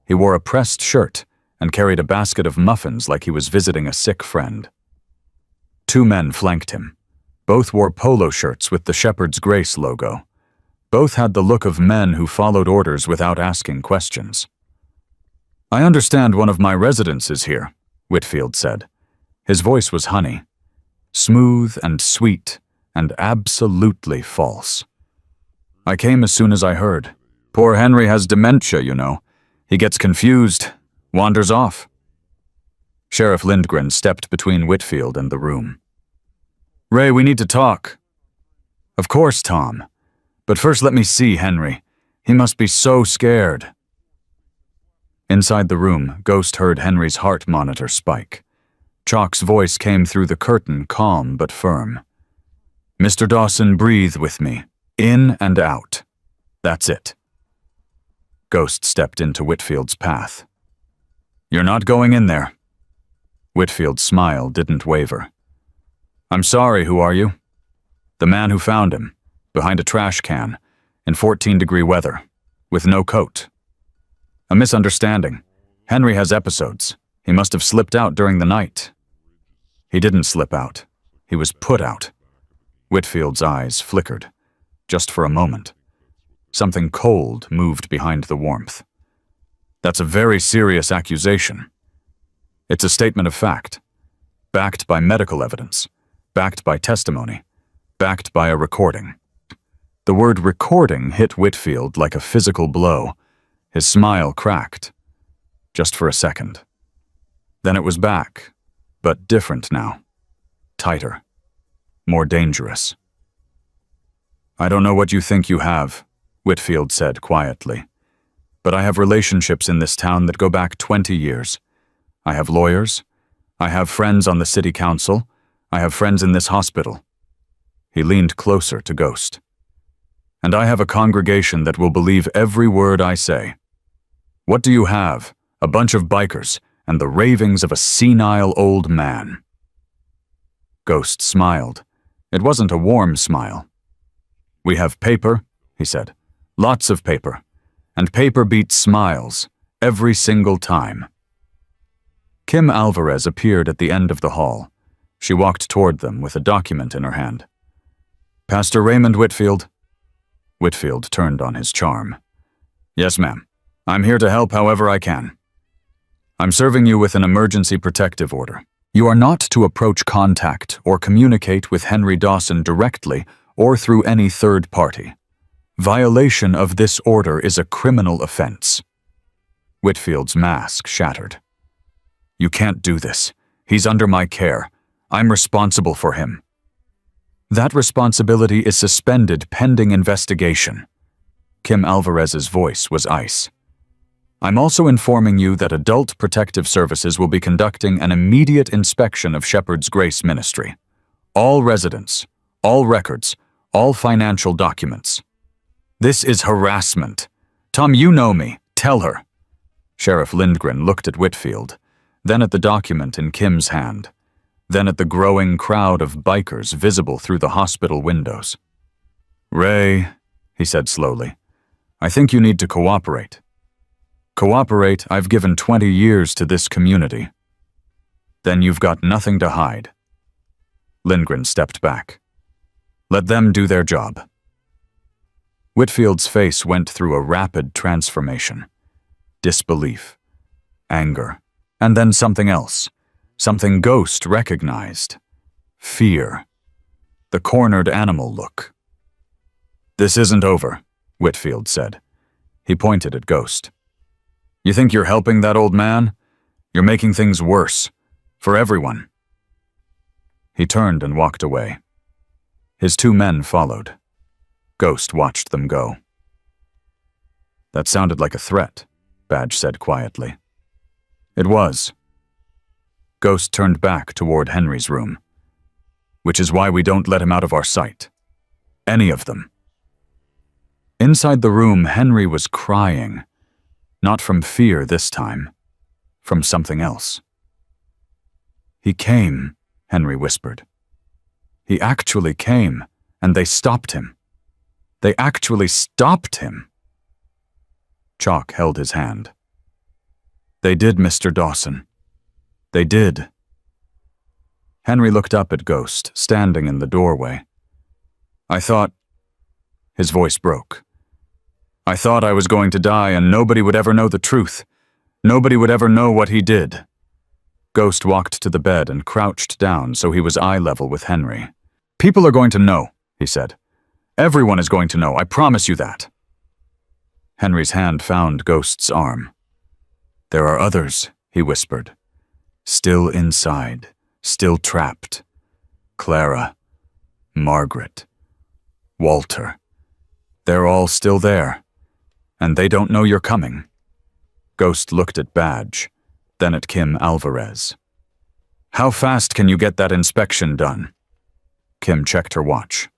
[SPEAKER 1] He wore a pressed shirt and carried a basket of muffins like he was visiting a sick friend. 2 men flanked him. Both wore polo shirts with the Shepherd's Grace logo. Both had the look of men who followed orders without asking questions. "I understand one of my residents is here," Whitfield said. His voice was honey, smooth and sweet and absolutely false. "I came as soon as I heard. Poor Henry has dementia, you know. He gets confused, wanders off." Sheriff Lindgren stepped between Whitfield and the room. "Ray, we need to talk." "Of course, Tom. But first let me see Henry. He must be so scared." Inside the room, Ghost heard Henry's heart monitor spike. Chalk's voice came through the curtain, calm but firm. "Mr. Dawson, breathe with me. In and out. That's it." Ghost stepped into Whitfield's path. "You're not going in there." Whitfield's smile didn't waver. "I'm sorry, who are you?" The man who found him, behind a trash can, in 14-degree weather, with no coat. A misunderstanding. Henry has episodes. He must have slipped out during the night. He didn't slip out. He was put out. Whitfield's eyes flickered, just for a moment. Something cold moved behind the warmth. That's a very serious accusation. It's a statement of fact, backed by medical evidence, backed by testimony, backed by a recording. The word recording hit Whitfield like a physical blow. His smile cracked, just for a second. Then it was back, but different now. Tighter. More dangerous. "I don't know what you think you have," Whitfield said quietly, "but I have relationships in this town that go back 20 years. I have lawyers. I have friends on the city council. I have friends in this hospital." He leaned closer to Ghost. "And I have a congregation that will believe every word I say. What do you have? A bunch of bikers and the ravings of a senile old man." Ghost smiled. It wasn't a warm smile. "We have paper," he said. "Lots of paper. And paper beats smiles, every single time." Kim Alvarez appeared at the end of the hall. She walked toward them with a document in her hand. "Pastor Raymond Whitfield?" Whitfield turned on his charm. "Yes, ma'am. I'm here to help however I can. I'm serving you with an emergency protective order. You are not to approach contact or communicate with Henry Dawson directly or through any third party. Violation of this order is a criminal offense." Whitfield's mask shattered. "You can't do this. He's under my care. I'm responsible for him." "That responsibility is suspended pending investigation." Kim Alvarez's voice was ice. "I'm also informing you that Adult Protective Services will be conducting an immediate inspection of Shepherd's Grace Ministry. All residents, all records, all financial documents. This is harassment. Tom, you know me. Tell her." Sheriff Lindgren looked at Whitfield, then at the document in Kim's hand, then at the growing crowd of bikers visible through the hospital windows. "Ray," he said slowly, "I think you need to cooperate. Cooperate, I've given 20 years to this community. Then you've got nothing to hide." Lindgren stepped back. "Let them do their job." Whitfield's face went through a rapid transformation. Disbelief, anger, and then something else, something Ghost recognized. Fear. The cornered animal look. "This isn't over," Whitfield said. He pointed at Ghost. "You think you're helping that old man? You're making things worse. For everyone." He turned and walked away. His two men followed. Ghost watched them go. "That sounded like a threat," Badge said quietly. "It was." Ghost turned back toward Henry's room. "Which is why we don't let him out of our sight. Any of them." Inside the room, Henry was crying. Not from fear this time, from something else. "He came," Henry whispered. "He actually came, and they stopped him. They actually stopped him." Chalk held his hand. "They did, Mr. Dawson. They did." Henry looked up at Ghost, standing in the doorway. "I thought..." His voice broke. "I thought I was going to die and nobody would ever know the truth. Nobody would ever know what he did." Ghost walked to the bed and crouched down so he was eye level with Henry. "People are going to know," he said. "Everyone is going to know, I promise you that." Henry's hand found Ghost's arm. "There are others," he whispered. "Still inside, still trapped. Clara, Margaret, Walter. They're all still there. And they don't know you're coming." Ghost looked at Badge, then at Kim Alvarez. "How fast can you get that inspection done?" Kim checked her watch.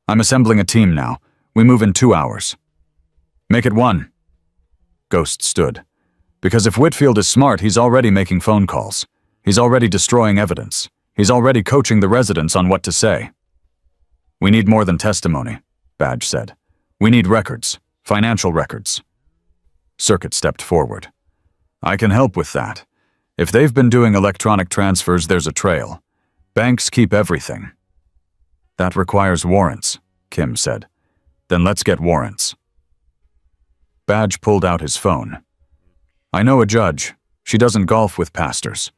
[SPEAKER 1] "I'm assembling a team now. We move in 2 hours." "Make it 1. Ghost stood. "Because if Whitfield is smart, he's already making phone calls. He's already destroying evidence. He's already coaching the residents on what to say." We need more than testimony, Badge said. We need records, financial records. Circuit stepped forward. I can help with that. If they've been doing electronic transfers, there's a trail. Banks keep everything. That requires warrants, Kim said. Then let's get warrants. Badge pulled out his phone. I know a judge. She doesn't golf with pastors.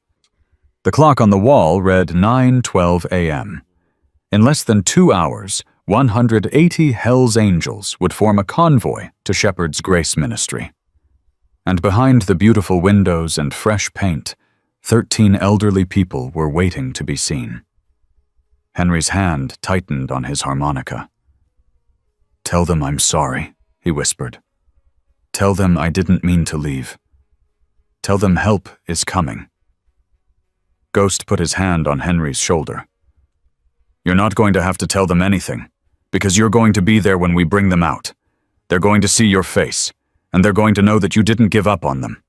[SPEAKER 1] The clock on the wall read 9:12 a.m. In less than 2 hours, 180 Hell's Angels would form a convoy to Shepherd's Grace Ministry. And behind the beautiful windows and fresh paint, 13 elderly people were waiting to be seen. Henry's hand tightened on his harmonica. Tell them I'm sorry, he whispered. Tell them I didn't mean to leave. Tell them help is coming. Ghost put his hand on Henry's shoulder. You're not going to have to tell them anything, because you're going to be there when we bring them out. They're going to see your face, and they're going to know that you didn't give up on them.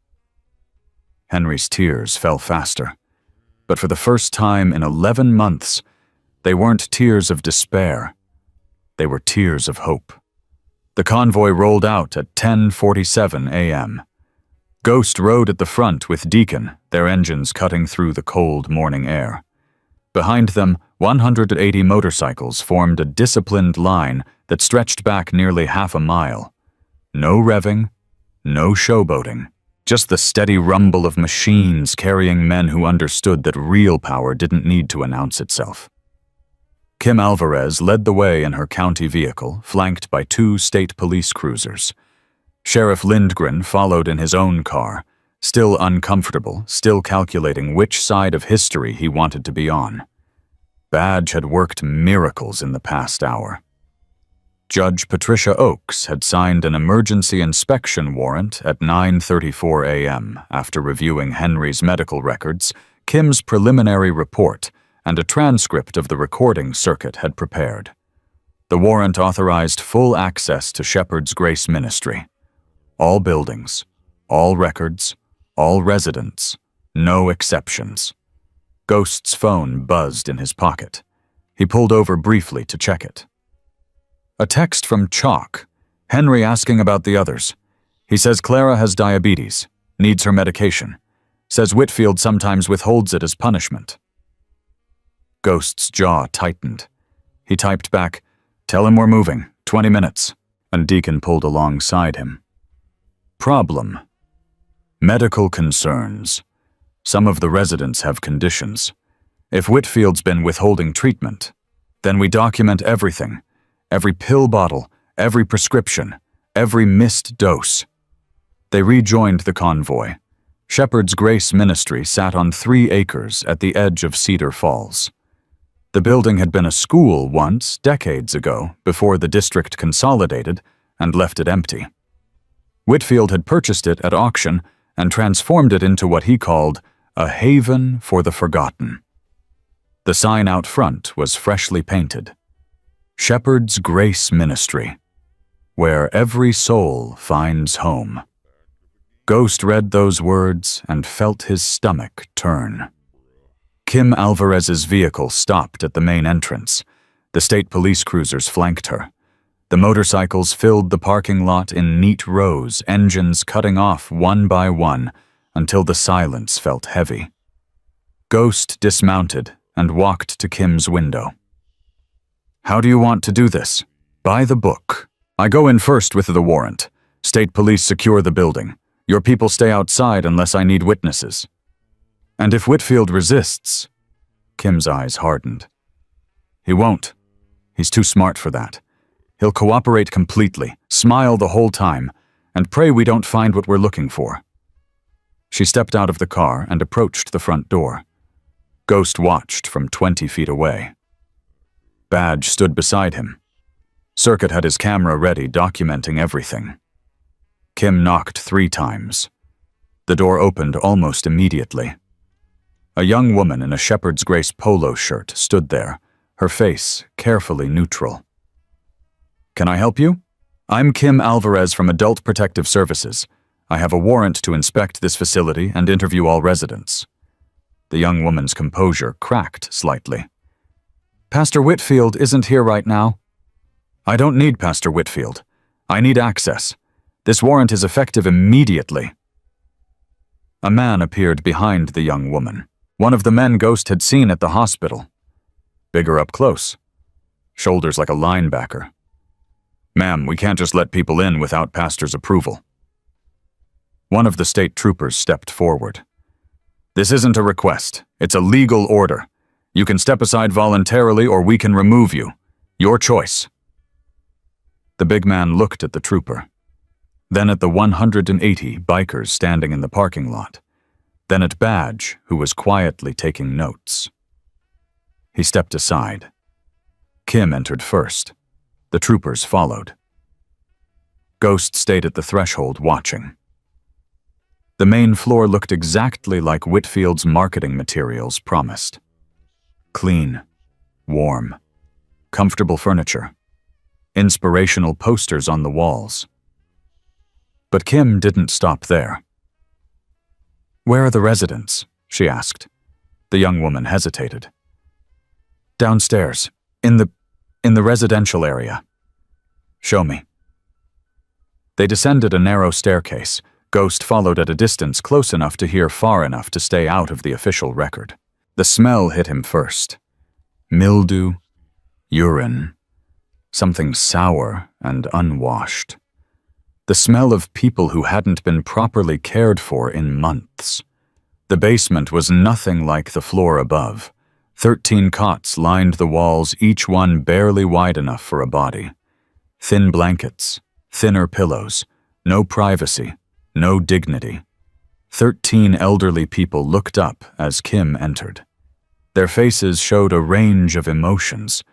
[SPEAKER 1] Henry's tears fell faster, but for the first time in 11 months, they weren't tears of despair. They were tears of hope. The convoy rolled out at 10:47 a.m. Ghost rode at the front with Deacon, their engines cutting through the cold morning air. Behind them, 180 motorcycles formed a disciplined line that stretched back nearly half a mile. No revving, no showboating, just the steady rumble of machines carrying men who understood that real power didn't need to announce itself. Kim Alvarez led the way in her county vehicle, flanked by 2 state police cruisers. Sheriff Lindgren followed in his own car, still uncomfortable, still calculating which side of history he wanted to be on. Badge had worked miracles in the past hour. Judge Patricia Oakes had signed an emergency inspection warrant at 9:34 a.m. after reviewing Henry's medical records, Kim's preliminary report, and a transcript of the recording Circuit had prepared. The warrant authorized full access to Shepherd's Grace Ministry. All buildings, all records, all residents, no exceptions. Ghost's phone buzzed in his pocket. He pulled over briefly to check it. A text from Chalk, Henry asking about the others. He says Clara has diabetes, needs her medication. Says Whitfield sometimes withholds it as punishment. Ghost's jaw tightened. He typed back, Tell him we're moving, 20 minutes, and Deacon pulled alongside him. Problem. Medical concerns. Some of the residents have conditions. If Whitfield's been withholding treatment, then we document everything, every pill bottle, every prescription, every missed dose. They rejoined the convoy. Shepherd's Grace Ministry sat on 3 acres at the edge of Cedar Falls. The building had been a school once, decades ago, before the district consolidated and left it empty. Whitfield had purchased it at auction and transformed it into what he called a haven for the forgotten. The sign out front was freshly painted. Shepherd's Grace Ministry, where every soul finds home. Ghost read those words and felt his stomach turn. Kim Alvarez's vehicle stopped at the main entrance. The state police cruisers flanked her. The motorcycles filled the parking lot in neat rows, engines cutting off one by one until the silence felt heavy. Ghost dismounted and walked to Kim's window. How do you want to do this? By the book. I go in first with the warrant. State police secure the building. Your people stay outside unless I need witnesses. And if Whitfield resists, Kim's eyes hardened. He won't. He's too smart for that. He'll cooperate completely, smile the whole time, and pray we don't find what we're looking for. She stepped out of the car and approached the front door. Ghost watched from 20 feet away. Badge stood beside him. Circuit had his camera ready, documenting everything. Kim knocked 3 times. The door opened almost immediately. A young woman in a Shepherd's Grace polo shirt stood there, her face carefully neutral. Can I help you? I'm Kim Alvarez from Adult Protective Services. I have a warrant to inspect this facility and interview all residents. The young woman's composure cracked slightly. Pastor Whitfield isn't here right now. I don't need Pastor Whitfield. I need access. This warrant is effective immediately. A man appeared behind the young woman, one of the men Ghost had seen at the hospital. Bigger up close. Shoulders like a linebacker. Ma'am, we can't just let people in without Pastor's approval. One of the state troopers stepped forward. This isn't a request. It's a legal order. You can step aside voluntarily or we can remove you. Your choice. The big man looked at the trooper. Then at the 180 bikers standing in the parking lot. Then at Badge, who was quietly taking notes. He stepped aside. Kim entered first. The troopers followed. Ghost stayed at the threshold watching. The main floor looked exactly like Whitfield's marketing materials promised. Clean, warm, comfortable furniture, inspirational posters on the walls. But Kim didn't stop there. "Where are the residents?" she asked. The young woman hesitated. "Downstairs, in the residential area." "Show me." They descended a narrow staircase. Ghost followed at a distance close enough to hear far enough to stay out of the official record. The smell hit him first. Mildew, urine, something sour and unwashed. The smell of people who hadn't been properly cared for in months. The basement was nothing like the floor above. 13 cots lined the walls, each one barely wide enough for a body. Thin blankets, thinner pillows, no privacy, no dignity. 13 elderly people looked up as Kim entered. Their faces showed a range of emotions: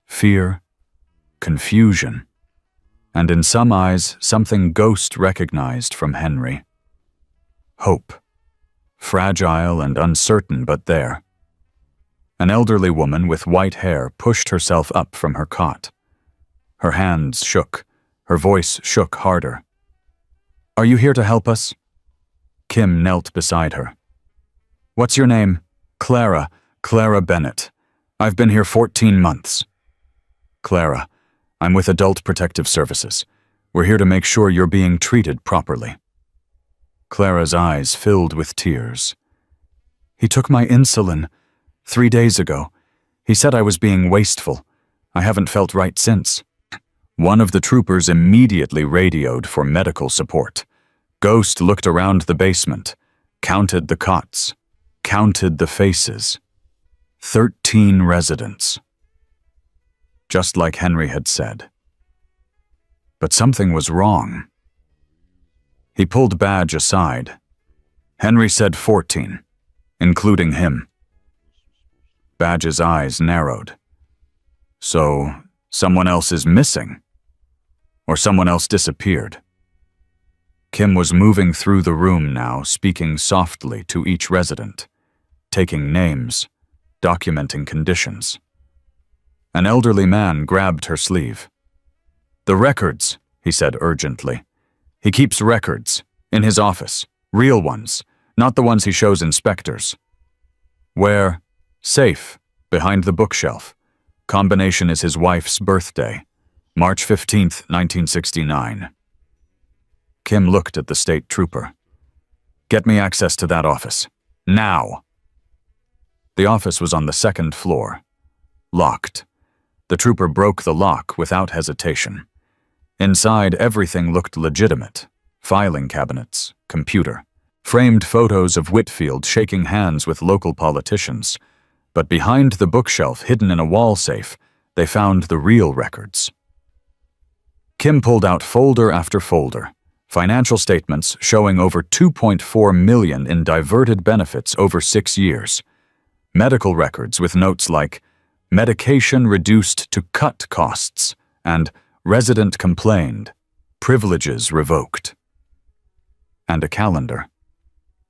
[SPEAKER 1] fear, confusion, and in some eyes, something Ghost recognized from Henry. Hope. Fragile and uncertain, but there. An elderly woman with white hair pushed herself up from her cot. Her hands shook. Her voice shook harder. "Are you here to help us?" Kim knelt beside her. "What's your name?" "Clara. Clara Bennett. I've been here 14 months. "Clara, I'm with Adult Protective Services. We're here to make sure you're being treated properly." Clara's eyes filled with tears. "He took my insulin 3 days ago. He said I was being wasteful. I haven't felt right since." One of the troopers immediately radioed for medical support. Ghost looked around the basement, counted the cots, counted the faces. 13 residents. Just like Henry had said. But something was wrong. He pulled Badge aside. Henry said 14, including him. Badge's eyes narrowed. So, someone else is missing? Or someone else disappeared? Kim was moving through the room now, speaking softly to each resident, taking names, documenting conditions. An elderly man grabbed her sleeve. "The records," he said urgently. "He keeps records, in his office, real ones, not the ones he shows inspectors." "Where?" "Safe, behind the bookshelf. Combination is his wife's birthday, March 15th, 1969. Kim looked at the state trooper. "Get me access to that office. Now!" The office was on the second floor. Locked. The trooper broke the lock without hesitation. Inside, everything looked legitimate. Filing cabinets, computer, framed photos of Whitfield shaking hands with local politicians. But behind the bookshelf, hidden in a wall safe, they found the real records. Kim pulled out folder after folder, financial statements showing over $2.4 million in diverted benefits over 6 years. Medical records with notes like, "Medication reduced to cut costs," and "Resident complained, privileges revoked." And a calendar.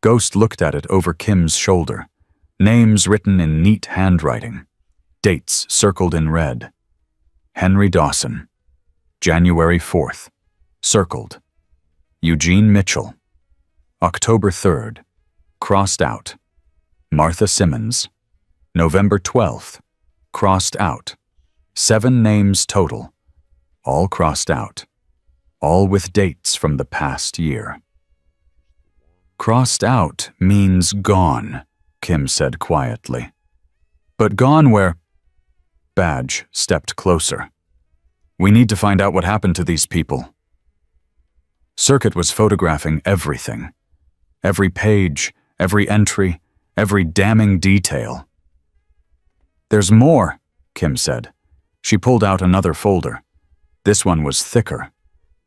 [SPEAKER 1] Ghost looked at it over Kim's shoulder. Names written in neat handwriting. Dates circled in red. Henry Dawson. January 4th. Circled. Eugene Mitchell. October 3rd. Crossed out. Martha Simmons. November 12th. crossed out. 7 names total, all crossed out, all with dates from the past year. Crossed out means gone, Kim said quietly. But gone where? Badge stepped closer. We need to find out what happened to these people. Circuit was photographing everything. Every page, every entry, every damning detail. There's more, Kim said. She pulled out another folder. This one was thicker,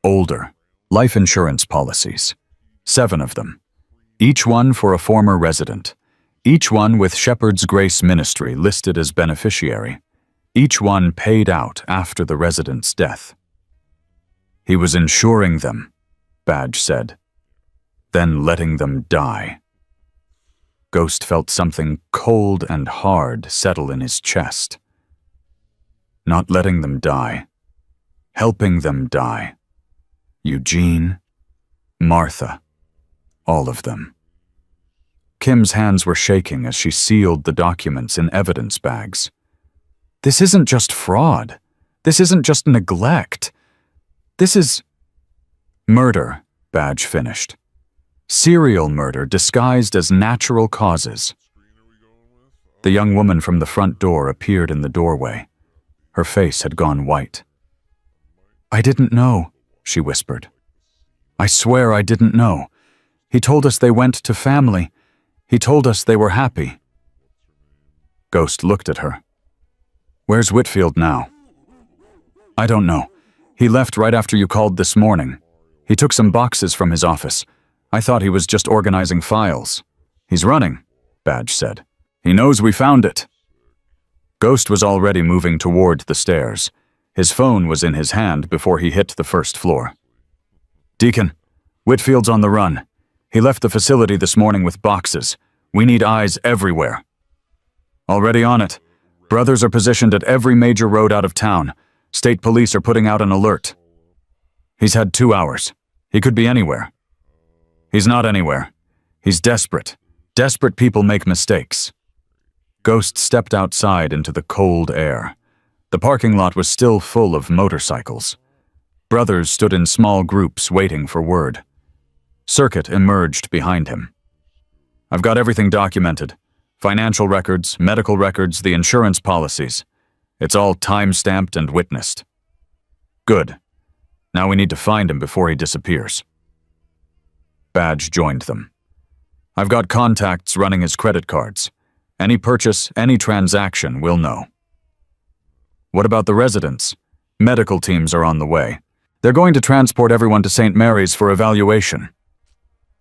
[SPEAKER 1] older. Life insurance policies. 7 of them. Each one for a former resident. Each one with Shepherd's Grace Ministry listed as beneficiary. Each one paid out after the resident's death. He was insuring them, Badge said, then letting them die. Ghost felt something cold and hard settle in his chest. Not letting them die. Helping them die. Eugene, Martha, all of them. Kim's hands were shaking as she sealed the documents in evidence bags. This isn't just fraud. This isn't just neglect. This is murder, Badge finished. Serial murder disguised as natural causes. The young woman from the front door appeared in the doorway. Her face had gone white. I didn't know, she whispered. I swear I didn't know. He told us they went to family. He told us they were happy. Ghost looked at her. Where's Whitfield now? I don't know. He left right after you called this morning. He took some boxes from his office. I thought he was just organizing files. He's running, Badge said. He knows we found it. Ghost was already moving toward the stairs. His phone was in his hand before he hit the first floor. Deacon, Whitfield's on the run. He left the facility this morning with boxes. We need eyes everywhere. Already on it. Brothers are positioned at every major road out of town. State police are putting out an alert. He's had 2 hours. He could be anywhere. He's not anywhere. He's desperate. Desperate people make mistakes. Ghost stepped outside into the cold air. The parking lot was still full of motorcycles. Brothers stood in small groups waiting for word. Circuit emerged behind him. I've got everything documented. Financial records, medical records, the insurance policies. It's all time-stamped and witnessed. Good. Now we need to find him before he disappears. Badge joined them. I've got contacts running his credit cards. Any purchase, any transaction, we'll know. What about the residents? Medical teams are on the way. They're going to transport everyone to St. Mary's for evaluation.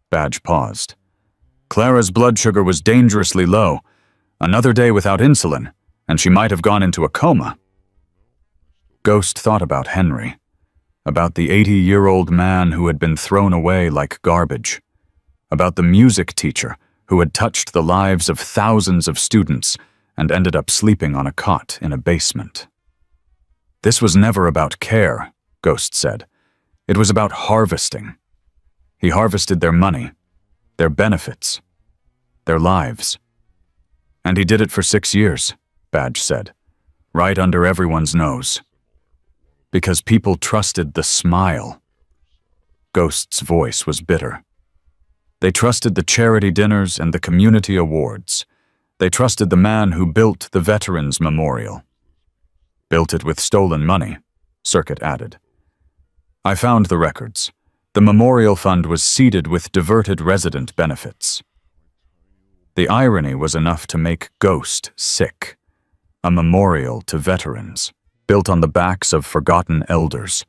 [SPEAKER 1] Badge paused. Clara's blood sugar was dangerously low. Another day without insulin, and she might have gone into a coma. Ghost thought about Henry, about the 80-year-old man who had been thrown away like garbage, about the music teacher who had touched the lives of thousands of students and ended up sleeping on a cot in a basement. This was never about care, Ghost said. It was about harvesting. He harvested their money, their benefits, their lives. And he did it for 6 years, Badge said, right under everyone's nose. Because people trusted the smile. Ghost's voice was bitter. They trusted the charity dinners and the community awards. They trusted the man who built the Veterans Memorial. Built it with stolen money, Circuit added. I found the records. The memorial fund was seeded with diverted resident benefits. The irony was enough to make Ghost sick. A memorial to veterans, built on the backs of forgotten elders,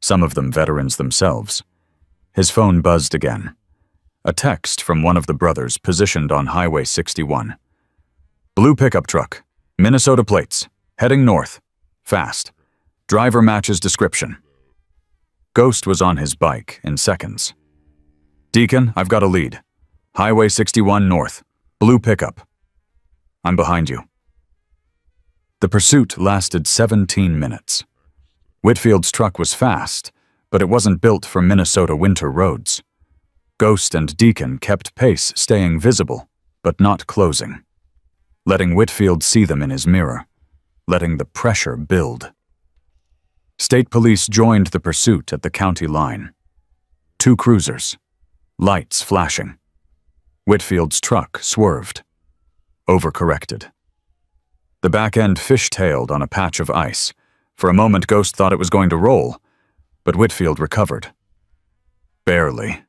[SPEAKER 1] some of them veterans themselves. His phone buzzed again. A text from one of the brothers positioned on Highway 61. Blue pickup truck, Minnesota plates, heading north, fast. Driver matches description. Ghost was on his bike in seconds. Deacon, I've got a lead. Highway 61 north, blue pickup. I'm behind you. The pursuit lasted 17 minutes. Whitfield's truck was fast, but it wasn't built for Minnesota winter roads. Ghost and Deacon kept pace, staying visible, but not closing, letting Whitfield see them in his mirror. letting the pressure build. State police joined the pursuit at the county line. 2 cruisers, lights flashing. Whitfield's truck swerved, overcorrected. The back end fishtailed on a patch of ice. For a moment, Ghost thought it was going to roll, but Whitfield recovered. Barely.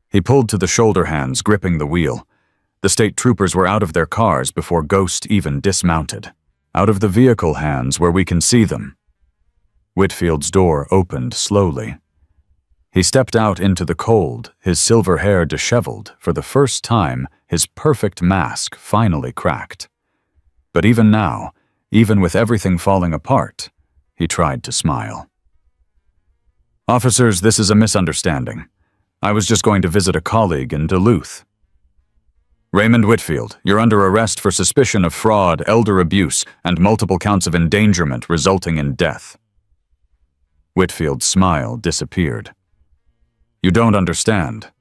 [SPEAKER 1] He pulled to the shoulder hands, gripping the wheel. The state troopers were out of their cars before Ghost even dismounted. Out of the vehicle hands where we can see them. Whitfield's door opened slowly. He stepped out into the cold, his silver hair disheveled. For the first time, his perfect mask finally cracked. But even now, even with everything falling apart, he tried to smile. "Officers, this is a misunderstanding. I was just going to visit a colleague in Duluth." "Raymond Whitfield, you're under arrest for suspicion of fraud, elder abuse, and multiple counts of endangerment resulting in death." Whitfield's smile disappeared. "You don't understand.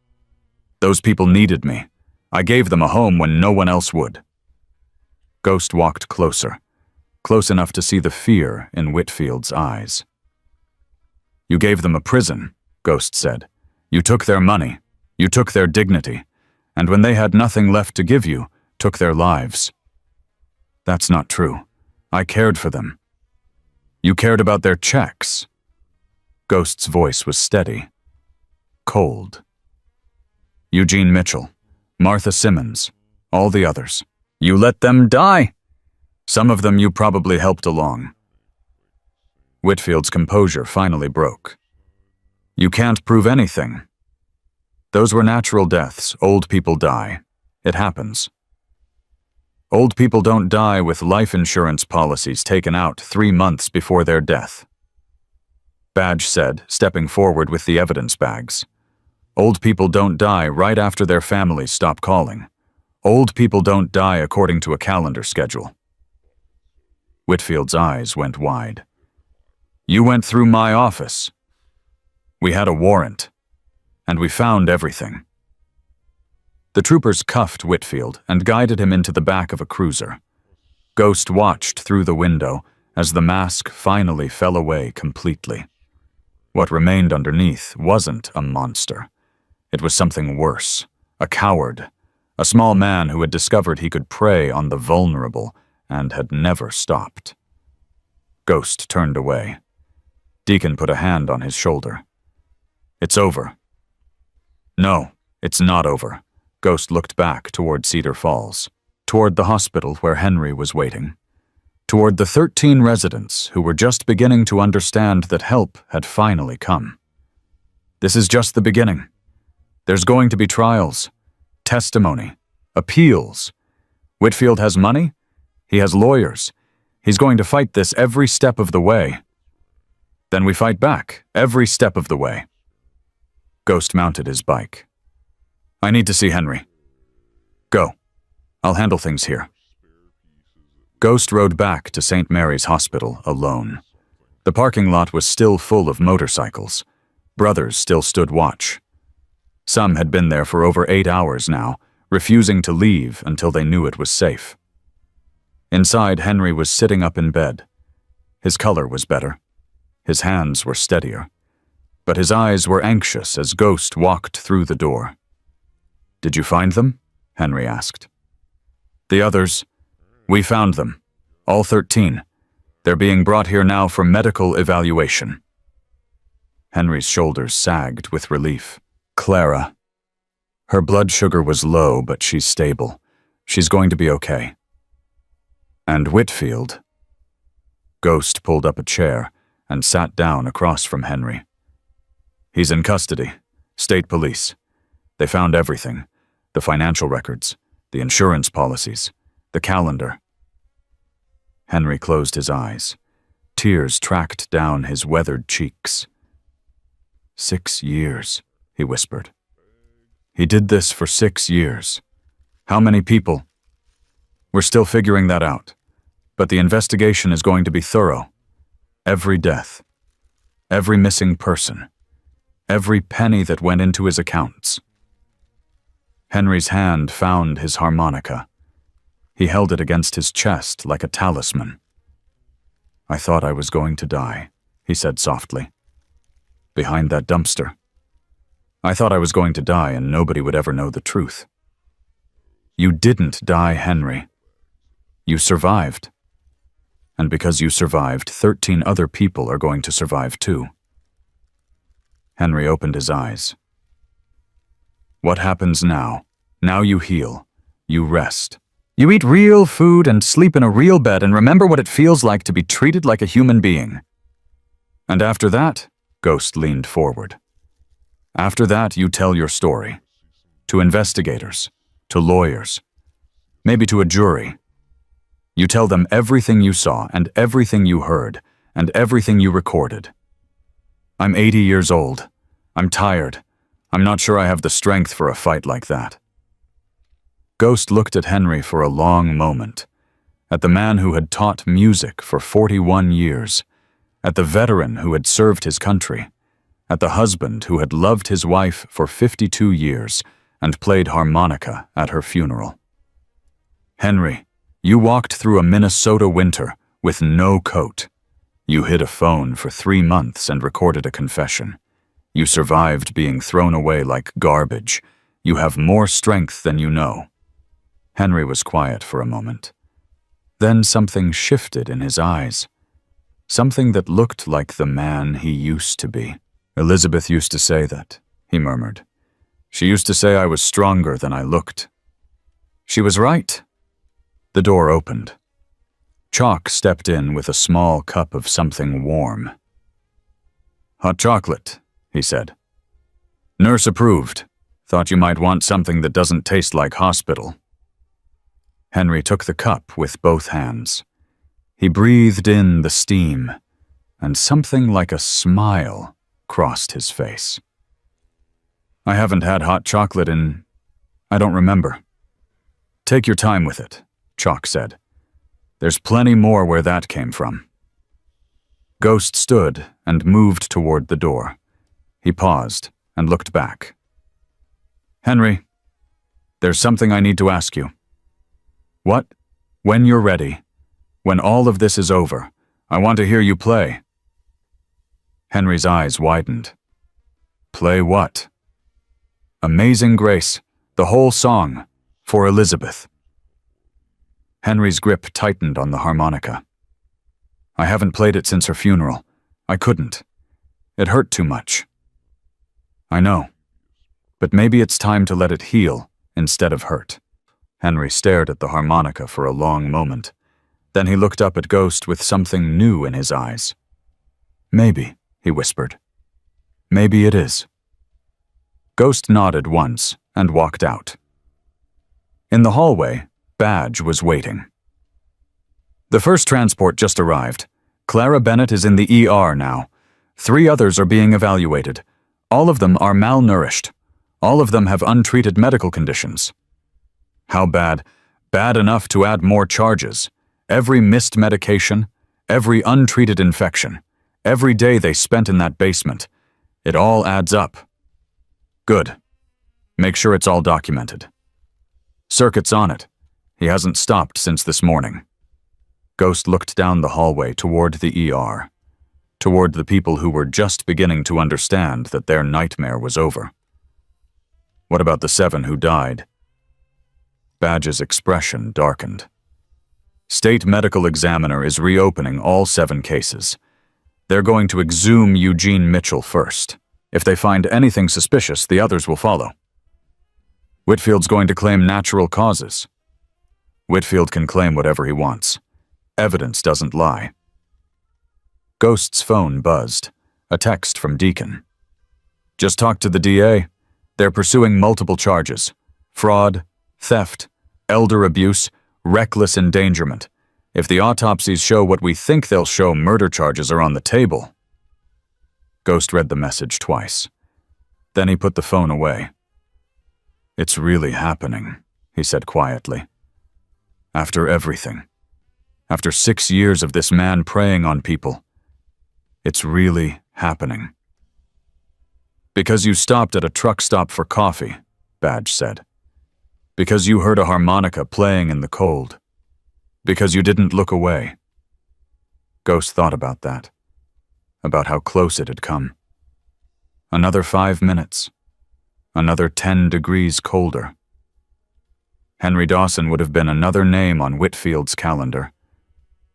[SPEAKER 1] Those people needed me. I gave them a home when no one else would." Ghost walked closer, close enough to see the fear in Whitfield's eyes. "You gave them a prison," Ghost said. "You took their money. You took their dignity. And when they had nothing left to give you, took their lives." "That's not true. I cared for them." "You cared about their checks." Ghost's voice was steady, cold. "Eugene Mitchell, Martha Simmons, all the others. You let them die. Some of them you probably helped along." Whitfield's composure finally broke. "You can't prove anything. Those were natural deaths. Old people die. It happens. Old people don't die with life insurance policies taken out 3 months before their death." Badge said, stepping forward with the evidence bags. "Old people don't die right after their families stop calling. Old people don't die according to a calendar schedule." Whitfield's eyes went wide. "You went through my office. We had a warrant, and we found everything." The troopers cuffed Whitfield and guided him into the back of a cruiser. Ghost watched through the window as the mask finally fell away completely. What remained underneath wasn't a monster. It was something worse, a coward, a small man who had discovered he could prey on the vulnerable and had never stopped. Ghost turned away. Deacon put a hand on his shoulder. "It's over." "No, it's not over." Ghost looked back toward Cedar Falls, toward the hospital where Henry was waiting, toward the 13 residents who were just beginning to understand that help had finally come. "This is just the beginning. There's going to be trials, testimony, appeals. Whitfield has money. He has lawyers. He's going to fight this every step of the way. Then we fight back, every step of the way." Ghost mounted his bike. "I need to see Henry." "Go. I'll handle things here." Ghost rode back to St. Mary's Hospital alone. The parking lot was still full of motorcycles. Brothers still stood watch. Some had been there for over 8 hours now, refusing to leave until they knew it was safe. Inside, Henry was sitting up in bed. His color was better. His hands were steadier. But his eyes were anxious as Ghost walked through the door. "Did you find them?" Henry asked. "The others? We found them. All 13. They're being brought here now for medical evaluation." Henry's shoulders sagged with relief. "Clara. Her blood sugar was low, but she's stable. She's going to be okay." "And Whitfield?" Ghost pulled up a chair and sat down across from Henry. "He's in custody. State police. They found everything. The financial records, the insurance policies, the calendar." Henry closed his eyes. Tears tracked down his weathered cheeks. 6 years, he whispered. He did this for 6 years. How many people? We're still figuring that out. But the investigation is going to be thorough. Every death. Every missing person. Every penny that went into his accounts. Henry's hand found his harmonica. He held it against his chest like a talisman. I thought I was going to die, he said softly. Behind that dumpster. I thought I was going to die and nobody would ever know the truth. You didn't die, Henry. You survived. And because you survived, 13 other people are going to survive too. Henry opened his eyes. What happens now? Now you heal. You rest. You eat real food and sleep in a real bed and remember what it feels like to be treated like a human being. And after that, Ghost leaned forward. After that, you tell your story. To investigators, to lawyers, maybe to a jury. You tell them everything you saw and everything you heard and everything you recorded. I'm 80 years old. I'm tired. I'm not sure I have the strength for a fight like that. Ghost looked at Henry for a long moment, at the man who had taught music for 41 years, at the veteran who had served his country, at the husband who had loved his wife for 52 years and played harmonica at her funeral. Henry, you walked through a Minnesota winter with no coat. You hid a phone for 3 months and recorded a confession. You survived being thrown away like garbage. You have more strength than you know. Henry was quiet for a moment. Then something shifted in his eyes. Something that looked like the man he used to be. Elizabeth used to say that, he murmured. She used to say I was stronger than I looked. She was right. The door opened. Chalk stepped in with a small cup of something warm. Hot chocolate, he said. Nurse approved. Thought you might want something that doesn't taste like hospital. Henry took the cup with both hands. He breathed in the steam, and something like a smile crossed his face. I haven't had hot chocolate I don't remember. Take your time with it, Chalk said. There's plenty more where that came from. Ghost stood and moved toward the door. He paused and looked back. Henry, there's something I need to ask you. What? When you're ready, when all of this is over, I want to hear you play. Henry's eyes widened. Play what? Amazing Grace, the whole song, for Elizabeth. Henry's grip tightened on the harmonica. I haven't played it since her funeral. I couldn't. It hurt too much. I know. But maybe it's time to let it heal instead of hurt. Henry stared at the harmonica for a long moment. Then he looked up at Ghost with something new in his eyes. Maybe, he whispered. Maybe it is. Ghost nodded once and walked out. In the hallway, Badge was waiting. The first transport just arrived. Clara Bennett is in the ER now. 3 others are being evaluated. All of them are malnourished. All of them have untreated medical conditions. How bad? Bad enough to add more charges. Every missed medication, every untreated infection, every day they spent in that basement. It all adds up. Good. Make sure it's all documented. Circuit's on it. He hasn't stopped since this morning. Ghost looked down the hallway toward the ER, toward the people who were just beginning to understand that their nightmare was over. What about the 7 who died? Badge's expression darkened. State medical examiner is reopening all 7 cases. They're going to exhume Eugene Mitchell first. If they find anything suspicious, the others will follow. Whitfield's going to claim natural causes. Whitfield can claim whatever he wants. Evidence doesn't lie. Ghost's phone buzzed. A text from Deacon. Just talked to the DA. They're pursuing multiple charges. Fraud, theft, elder abuse, reckless endangerment. If the autopsies show what we think they'll show, murder charges are on the table. Ghost read the message twice. Then he put the phone away. It's really happening, he said quietly. After everything. After 6 years of this man preying on people. It's really happening. Because you stopped at a truck stop for coffee, Badge said. Because you heard a harmonica playing in the cold. Because you didn't look away. Ghost thought about that, about how close it had come. Another 5 minutes, another 10 degrees colder. Henry Dawson would have been another name on Whitfield's calendar,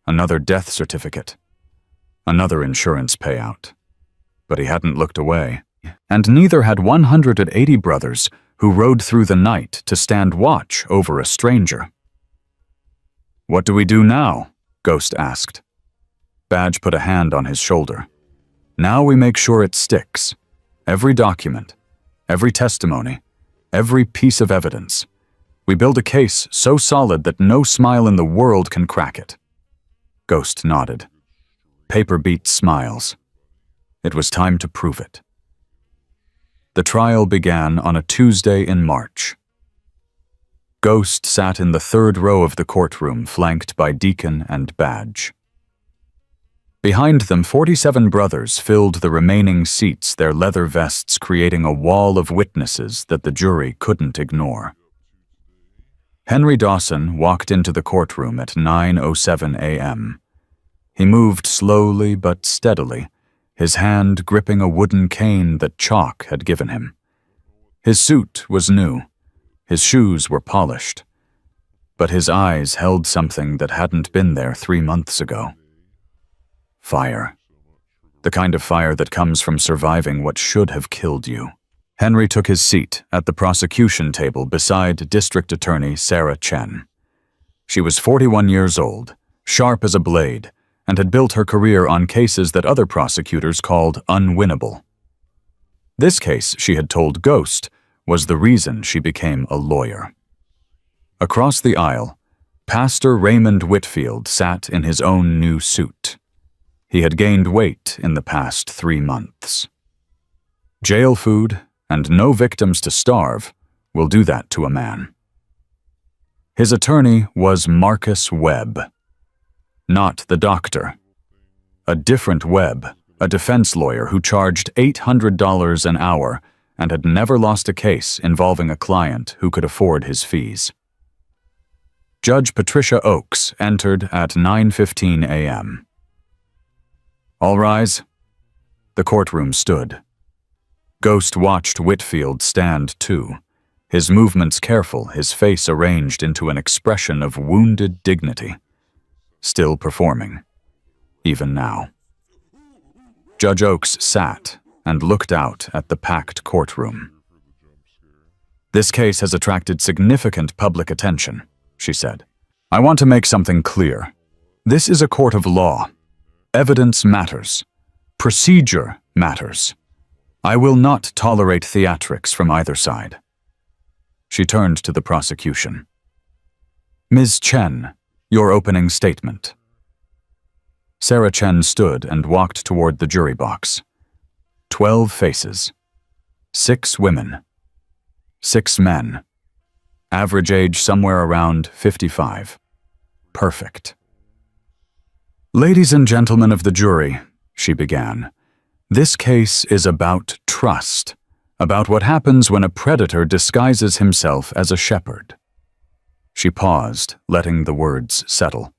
[SPEAKER 1] another death certificate, another insurance payout. But he hadn't looked away, and neither had 180 brothers who rode through the night to stand watch over a stranger. "What do we do now?" Ghost asked. Badge put a hand on his shoulder. "Now we make sure it sticks. Every document, every testimony, every piece of evidence. We build a case so solid that no smile in the world can crack it." Ghost nodded. Paper beat smiles. It was time to prove it. The trial began on a Tuesday in March. Ghost sat in the third row of the courtroom, flanked by Deacon and Badge. Behind them, 47 brothers filled the remaining seats, their leather vests creating a wall of witnesses that the jury couldn't ignore. Henry Dawson walked into the courtroom at 9:07 a.m. He moved slowly but steadily, his hand gripping a wooden cane that Chalk had given him. His suit was new, his shoes were polished, but his eyes held something that hadn't been there 3 months ago. Fire. The kind of fire that comes from surviving what should have killed you. Henry took his seat at the prosecution table beside District Attorney Sarah Chen. She was 41 years old, sharp as a blade, and had built her career on cases that other prosecutors called unwinnable. This case, she had told Ghost, was the reason she became a lawyer. Across the aisle, Pastor Raymond Whitfield sat in his own new suit. He had gained weight in the past 3 months. Jail food and no victims to starve will do that to a man. His attorney was Marcus Webb. Not the doctor. A different Webb, a defense lawyer who charged $800 an hour and had never lost a case involving a client who could afford his fees. Judge Patricia Oakes entered at 9:15 a.m. "All rise." The courtroom stood. Ghost watched Whitfield stand too, his movements careful, his face arranged into an expression of wounded dignity. Still performing, even now. Judge Oakes sat and looked out at the packed courtroom. "This case has attracted significant public attention," she said. "I want to make something clear. This is a court of law. Evidence matters. Procedure matters. I will not tolerate theatrics from either side." She turned to the prosecution. "Ms. Chen, your opening statement." Sarah Chen stood and walked toward the jury box. 12 faces. 6 women. 6 men. Average age somewhere around 55. Perfect. "Ladies and gentlemen of the jury," she began, "this case is about trust, about what happens when a predator disguises himself as a shepherd." She paused, letting the words settle.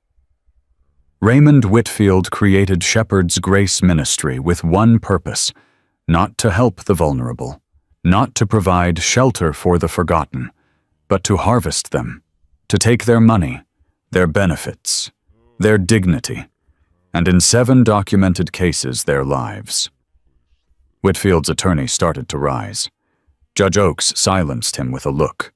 [SPEAKER 1] Raymond Whitfield created Shepherd's Grace Ministry with one purpose: not to help the vulnerable, not to provide shelter for the forgotten, but to harvest them, to take their money, their benefits, their dignity, and in 7 documented cases, their lives. Whitfield's attorney started to rise. Judge Oakes silenced him with a look.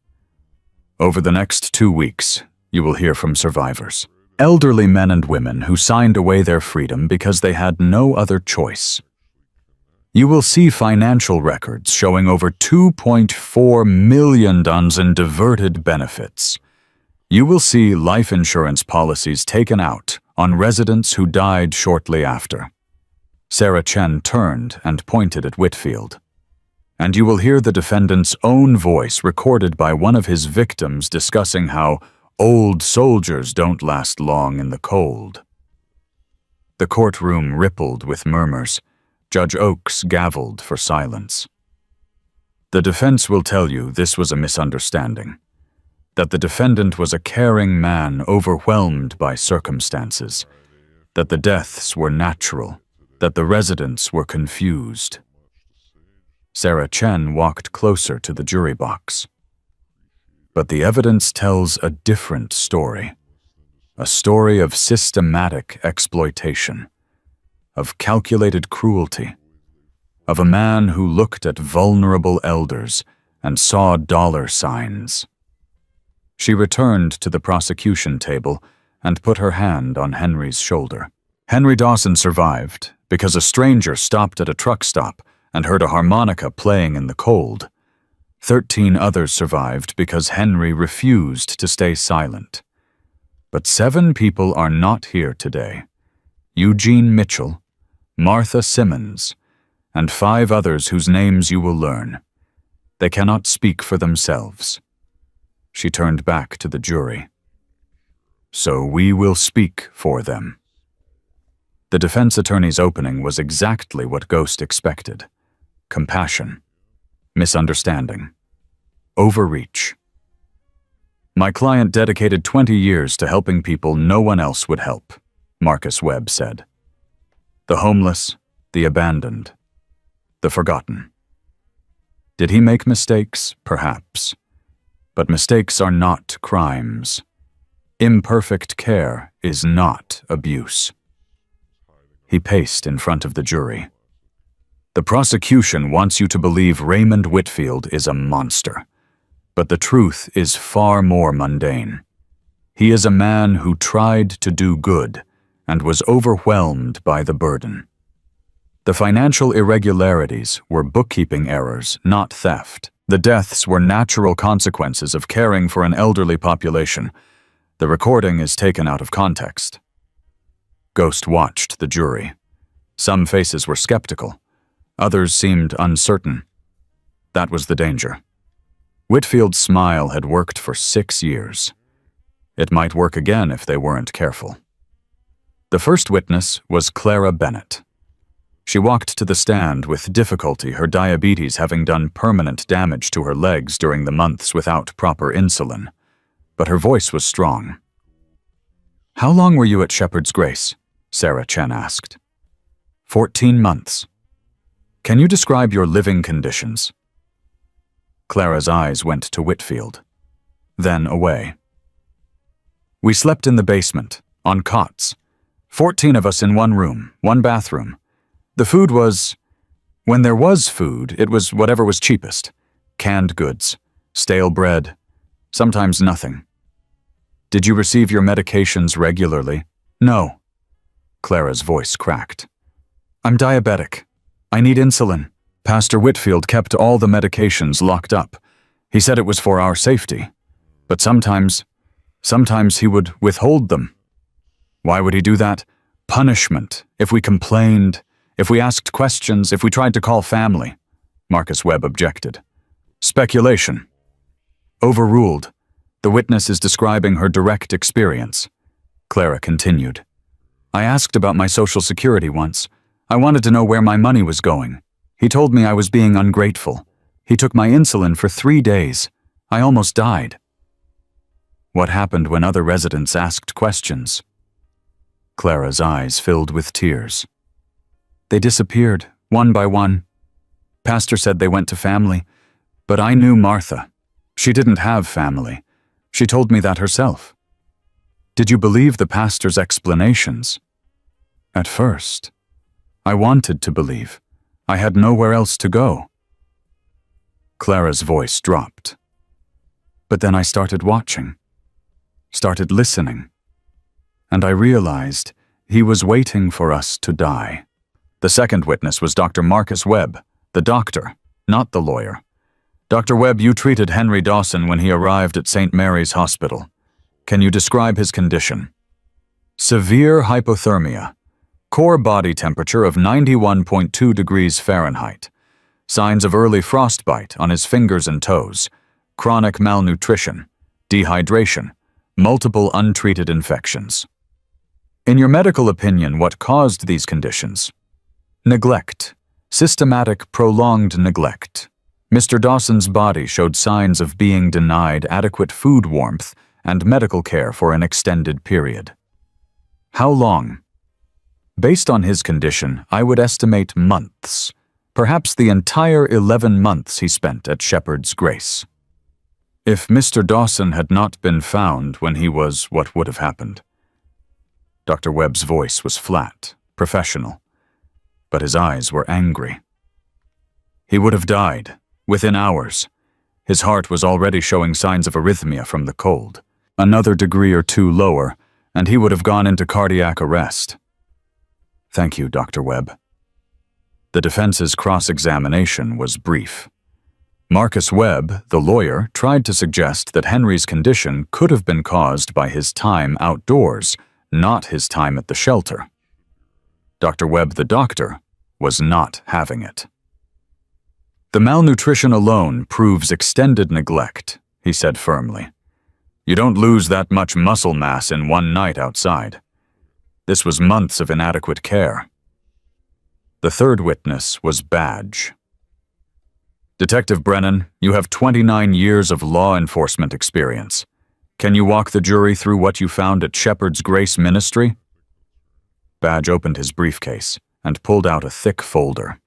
[SPEAKER 1] "Over the next 2 weeks, you will hear from survivors. Elderly men and women who signed away their freedom because they had no other choice. You will see financial records showing over $2.4 million in diverted benefits. You will see life insurance policies taken out on residents who died shortly after." Sarah Chen turned and pointed at Whitfield. "And you will hear the defendant's own voice recorded by one of his victims discussing how old soldiers don't last long in the cold." The courtroom rippled with murmurs. Judge Oakes gavelled for silence. "The defense will tell you this was a misunderstanding, that the defendant was a caring man overwhelmed by circumstances. that the deaths were natural, that the residents were confused. Sarah Chen walked closer to the jury box. But the evidence tells a different story. A story of systematic exploitation, of calculated cruelty, of a man who looked at vulnerable elders and saw dollar signs. She returned to the prosecution table and put her hand on Henry's shoulder. Henry Dawson survived because a stranger stopped at a truck stop and heard a harmonica playing in the cold. 13 others survived because Henry refused to stay silent. But 7 people are not here today. Eugene Mitchell, Martha Simmons, and 5 others whose names you will learn. They cannot speak for themselves. She turned back to the jury. So we will speak for them. The defense attorney's opening was exactly what Ghost expected. Compassion, misunderstanding, overreach. My client dedicated 20 years to helping people no one else would help, Marcus Webb said. The homeless, the abandoned, the forgotten. Did he make mistakes? Perhaps. But mistakes are not crimes. Imperfect care is not abuse. He paced in front of the jury. The prosecution wants you to believe Raymond Whitfield is a monster. But the truth is far more mundane. He is a man who tried to do good and was overwhelmed by the burden. The financial irregularities were bookkeeping errors, not theft. The deaths were natural consequences of caring for an elderly population. The recording is taken out of context. Ghost watched the jury. Some faces were skeptical. Others seemed uncertain. That was the danger. Whitfield's smile had worked for 6 years. It might work again if they weren't careful. The first witness was Clara Bennett. She walked to the stand with difficulty, her diabetes having done permanent damage to her legs during the months without proper insulin. But her voice was strong. "How long were you at Shepherd's Grace?" Sarah Chen asked. 14 months. "Can you describe your living conditions?" Clara's eyes went to Whitfield, then away. "We slept in the basement, on cots. 14 of us in one room, one bathroom. The food was... When there was food, it was whatever was cheapest. Canned goods, stale bread, sometimes nothing. Did you receive your medications regularly?" "No." Clara's voice cracked. "I'm diabetic. I need insulin." Pastor Whitfield kept all the medications locked up. He said it was for our safety. But sometimes he would withhold them. Why would he do that? Punishment. If we complained, if we asked questions, if we tried to call family. Marcus Webb objected. Speculation. Overruled. The witness is describing her direct experience. Clara continued. "I asked about my Social Security once. I wanted to know where my money was going. He told me I was being ungrateful. He took my insulin for 3 days. I almost died." What happened when other residents asked questions? Clara's eyes filled with tears. "They disappeared, one by one. Pastor said they went to family, but I knew Martha. She didn't have family. She told me that herself." "Did you believe the pastor's explanations?" "At first. I wanted to believe. I had nowhere else to go." Clara's voice dropped. "But then I started watching, started listening, and I realized he was waiting for us to die." The second witness was Dr. Marcus Webb, the doctor, not the lawyer. "Dr. Webb, you treated Henry Dawson when he arrived at St. Mary's Hospital. Can you describe his condition?" "Severe hypothermia. Core body temperature of 91.2 degrees Fahrenheit. Signs of early frostbite on his fingers and toes. Chronic malnutrition. Dehydration. Multiple untreated infections." "In your medical opinion, what caused these conditions?" "Neglect. Systematic, prolonged neglect. Mr. Dawson's body showed signs of being denied adequate food warmth and medical care for an extended period." "How long?" Based on his condition, I would estimate months, perhaps the entire 11 months he spent at Shepherd's Grace. If Mr. Dawson had not been found when he was, what would have happened? Dr. Webb's voice was flat, professional, but his eyes were angry. He would have died, within hours. His heart was already showing signs of arrhythmia from the cold. Another degree or two lower, and he would have gone into cardiac arrest. Thank you, Dr. Webb. The defense's cross-examination was brief. Marcus Webb, the lawyer, tried to suggest that Henry's condition could have been caused by his time outdoors, not his time at the shelter. Dr. Webb, the doctor, was not having it. The malnutrition alone proves extended neglect, he said firmly. You don't lose that much muscle mass in one night outside. This was months of inadequate care. The third witness was Badge. Detective Brennan, you have 29 years of law enforcement experience. Can you walk the jury through what you found at Shepherd's Grace Ministry? Badge opened his briefcase and pulled out a thick folder.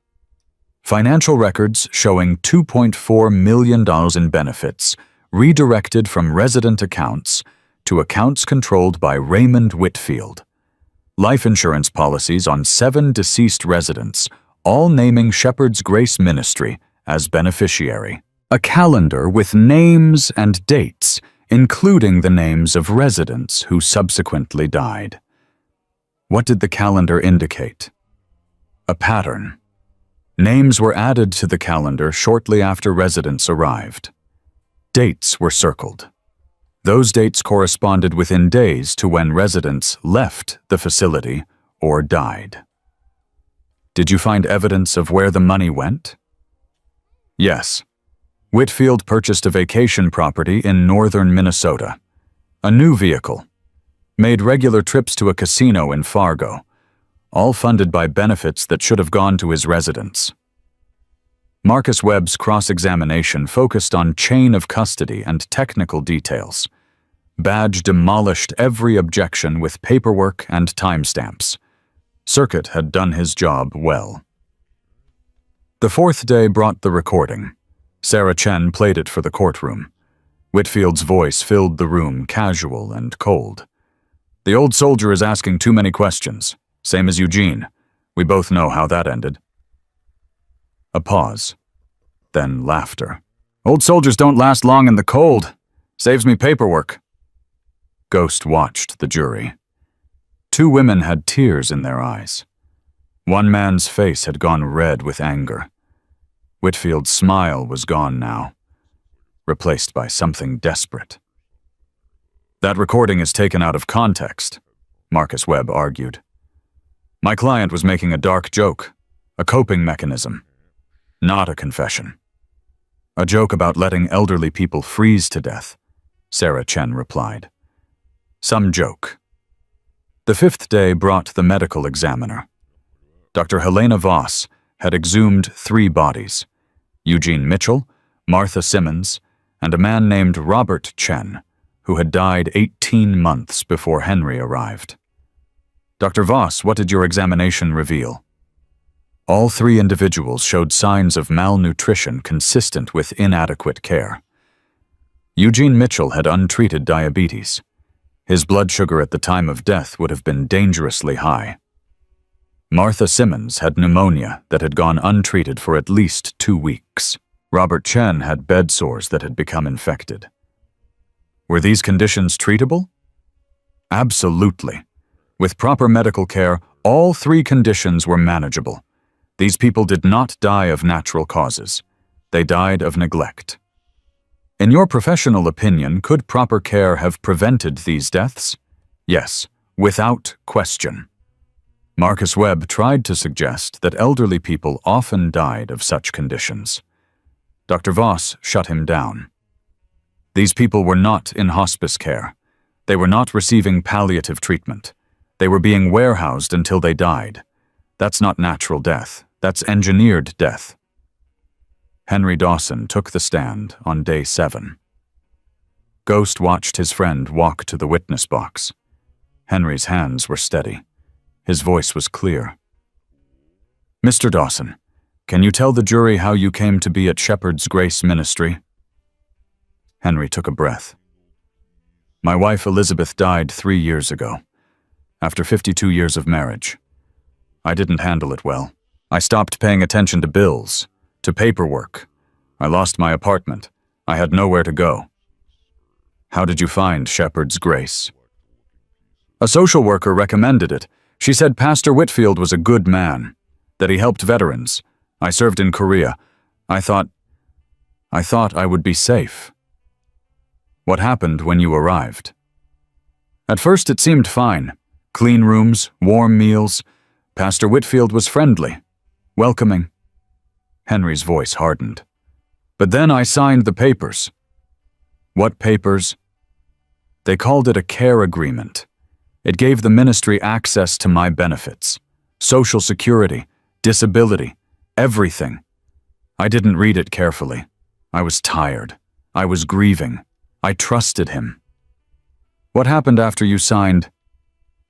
[SPEAKER 1] Financial records showing $2.4 million in benefits redirected from resident accounts to accounts controlled by Raymond Whitfield. Life insurance policies on 7 deceased residents, all naming Shepherd's Grace Ministry as beneficiary. A calendar with names and dates, including the names of residents who subsequently died. What did the calendar indicate? A pattern. Names were added to the calendar shortly after residents arrived. Dates were circled. Those dates corresponded within days to when residents left the facility or died. Did you find evidence of where the money went? Yes. Whitfield purchased a vacation property in northern Minnesota. A new vehicle. Made regular trips to a casino in Fargo, all funded by benefits that should have gone to his residents. Marcus Webb's cross-examination focused on chain of custody and technical details. Badge demolished every objection with paperwork and timestamps. Circuit had done his job well. The fourth day brought the recording. Sarah Chen played it for the courtroom. Whitfield's voice filled the room, casual and cold. The old soldier is asking too many questions. Same as Eugene. We both know how that ended. A pause. Then laughter. Old soldiers don't last long in the cold. Saves me paperwork. Ghost watched the jury. 2 women had tears in their eyes. One man's face had gone red with anger. Whitfield's smile was gone now, replaced by something desperate. That recording is taken out of context, Marcus Webb argued. My client was making a dark joke, a coping mechanism, not a confession. A joke about letting elderly people freeze to death, Sarah Chen replied. Some joke. The 5th day brought the medical examiner. Dr. Helena Voss had exhumed 3 bodies, Eugene Mitchell, Martha Simmons, and a man named Robert Chen, who had died 18 months before Henry arrived. Dr. Voss, what did your examination reveal? All 3 individuals showed signs of malnutrition consistent with inadequate care. Eugene Mitchell had untreated diabetes. His blood sugar at the time of death would have been dangerously high. Martha Simmons had pneumonia that had gone untreated for at least 2 weeks. Robert Chen had bed sores that had become infected. Were these conditions treatable? Absolutely. With proper medical care, all 3 conditions were manageable. These people did not die of natural causes. They died of neglect. In your professional opinion, could proper care have prevented these deaths? Yes, without question. Marcus Webb tried to suggest that elderly people often died of such conditions. Dr. Voss shut him down. These people were not in hospice care. They were not receiving palliative treatment. They were being warehoused until they died. That's not natural death. That's engineered death. Henry Dawson took the stand on day 7. Ghost watched his friend walk to the witness box. Henry's hands were steady. His voice was clear. "Mr. Dawson, can you tell the jury how you came to be at Shepherd's Grace Ministry?" Henry took a breath. "My wife Elizabeth died 3 years ago, after 52 years of marriage. I didn't handle it well. I stopped paying attention to bills, to paperwork. I lost my apartment. I had nowhere to go." "How did you find Shepherd's Grace?" "A social worker recommended it. She said Pastor Whitfield was a good man, that he helped veterans. I served in Korea. I thought I would be safe." "What happened when you arrived?" "At first it seemed fine. Clean rooms, warm meals. Pastor Whitfield was friendly, welcoming." Henry's voice hardened. "But then I signed the papers." "What papers?" "They called it a care agreement. It gave the ministry access to my benefits, Social Security, disability, everything. I didn't read it carefully. I was tired. I was grieving. I trusted him." "What happened after you signed?"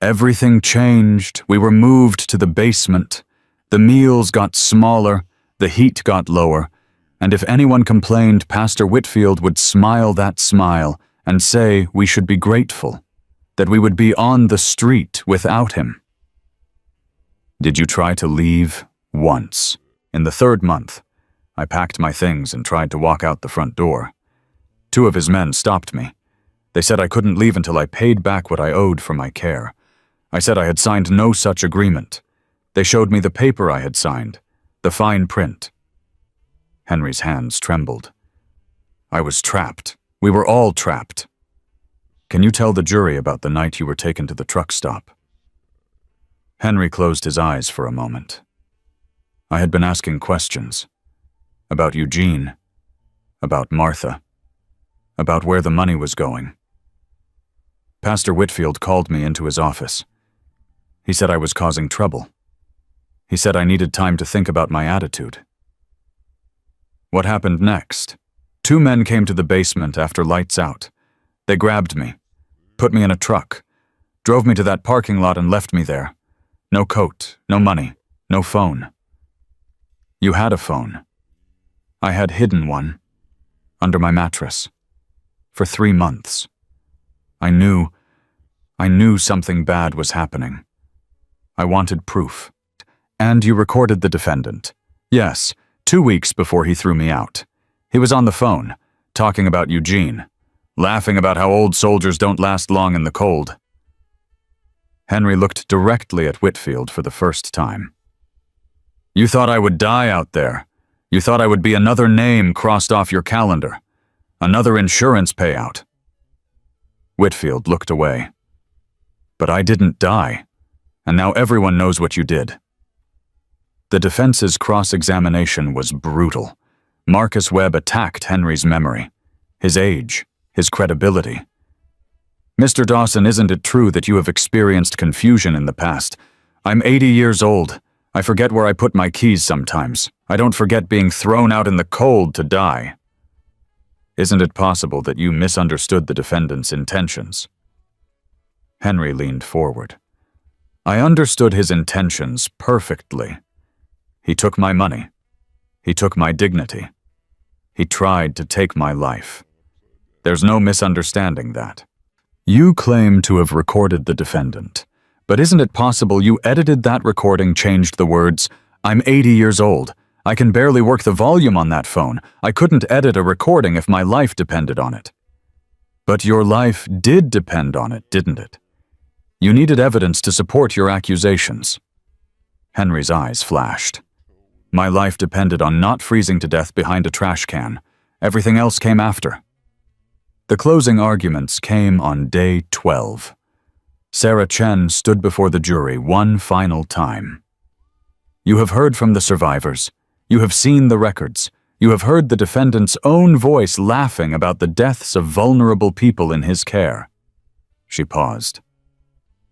[SPEAKER 1] "Everything changed. We were moved to the basement. The meals got smaller, the heat got lower, and if anyone complained, Pastor Whitfield would smile that smile and say we should be grateful, that we would be on the street without him." "Did you try to leave?" "Once. In the 3rd month. I packed my things and tried to walk out the front door. 2 of his men stopped me. They said I couldn't leave until I paid back what I owed for my care. I said I had signed no such agreement. They showed me the paper I had signed, the fine print." Henry's hands trembled. "I was trapped. We were all trapped." "Can you tell the jury about the night you were taken to the truck stop?" Henry closed his eyes for a moment. "I had been asking questions. About Eugene. About Martha. About where the money was going. Pastor Whitfield called me into his office. He said I was causing trouble. He said I needed time to think about my attitude." "What happened next?" 2 men came to the basement after lights out. They grabbed me, put me in a truck, drove me to that parking lot and left me there. No coat, no money, no phone." "You had a phone." "I had hidden one, under my mattress, for 3 months. I knew something bad was happening. I wanted proof." "And you recorded the defendant?" "Yes, 2 weeks before he threw me out. He was on the phone, talking about Eugene, laughing about how old soldiers don't last long in the cold." Henry looked directly at Whitfield for the first time. "You thought I would die out there. You thought I would be another name crossed off your calendar, another insurance payout." Whitfield looked away. "But I didn't die, and now everyone knows what you did." The defense's cross-examination was brutal. Marcus Webb attacked Henry's memory, his age, his credibility. "Mr. Dawson, isn't it true that you have experienced confusion in the past? I'm 80 years old. I forget where I put my keys sometimes. I don't forget being thrown out in the cold to die." "Isn't it possible that you misunderstood the defendant's intentions?" Henry leaned forward. "I understood his intentions perfectly. He took my money. He took my dignity. He tried to take my life. There's no misunderstanding that. You claim to have recorded the defendant, but isn't it possible you edited that recording, changed the words, 'I'm 80 years old. I can barely work the volume on that phone. I couldn't edit a recording if my life depended on it.' But your life did depend on it, didn't it? You needed evidence to support your accusations." Henry's eyes flashed. "My life depended on not freezing to death behind a trash can. Everything else came after." The closing arguments came on day 12. Sarah Chen stood before the jury one final time. "You have heard from the survivors. You have seen the records. You have heard the defendant's own voice laughing about the deaths of vulnerable people in his care." She paused.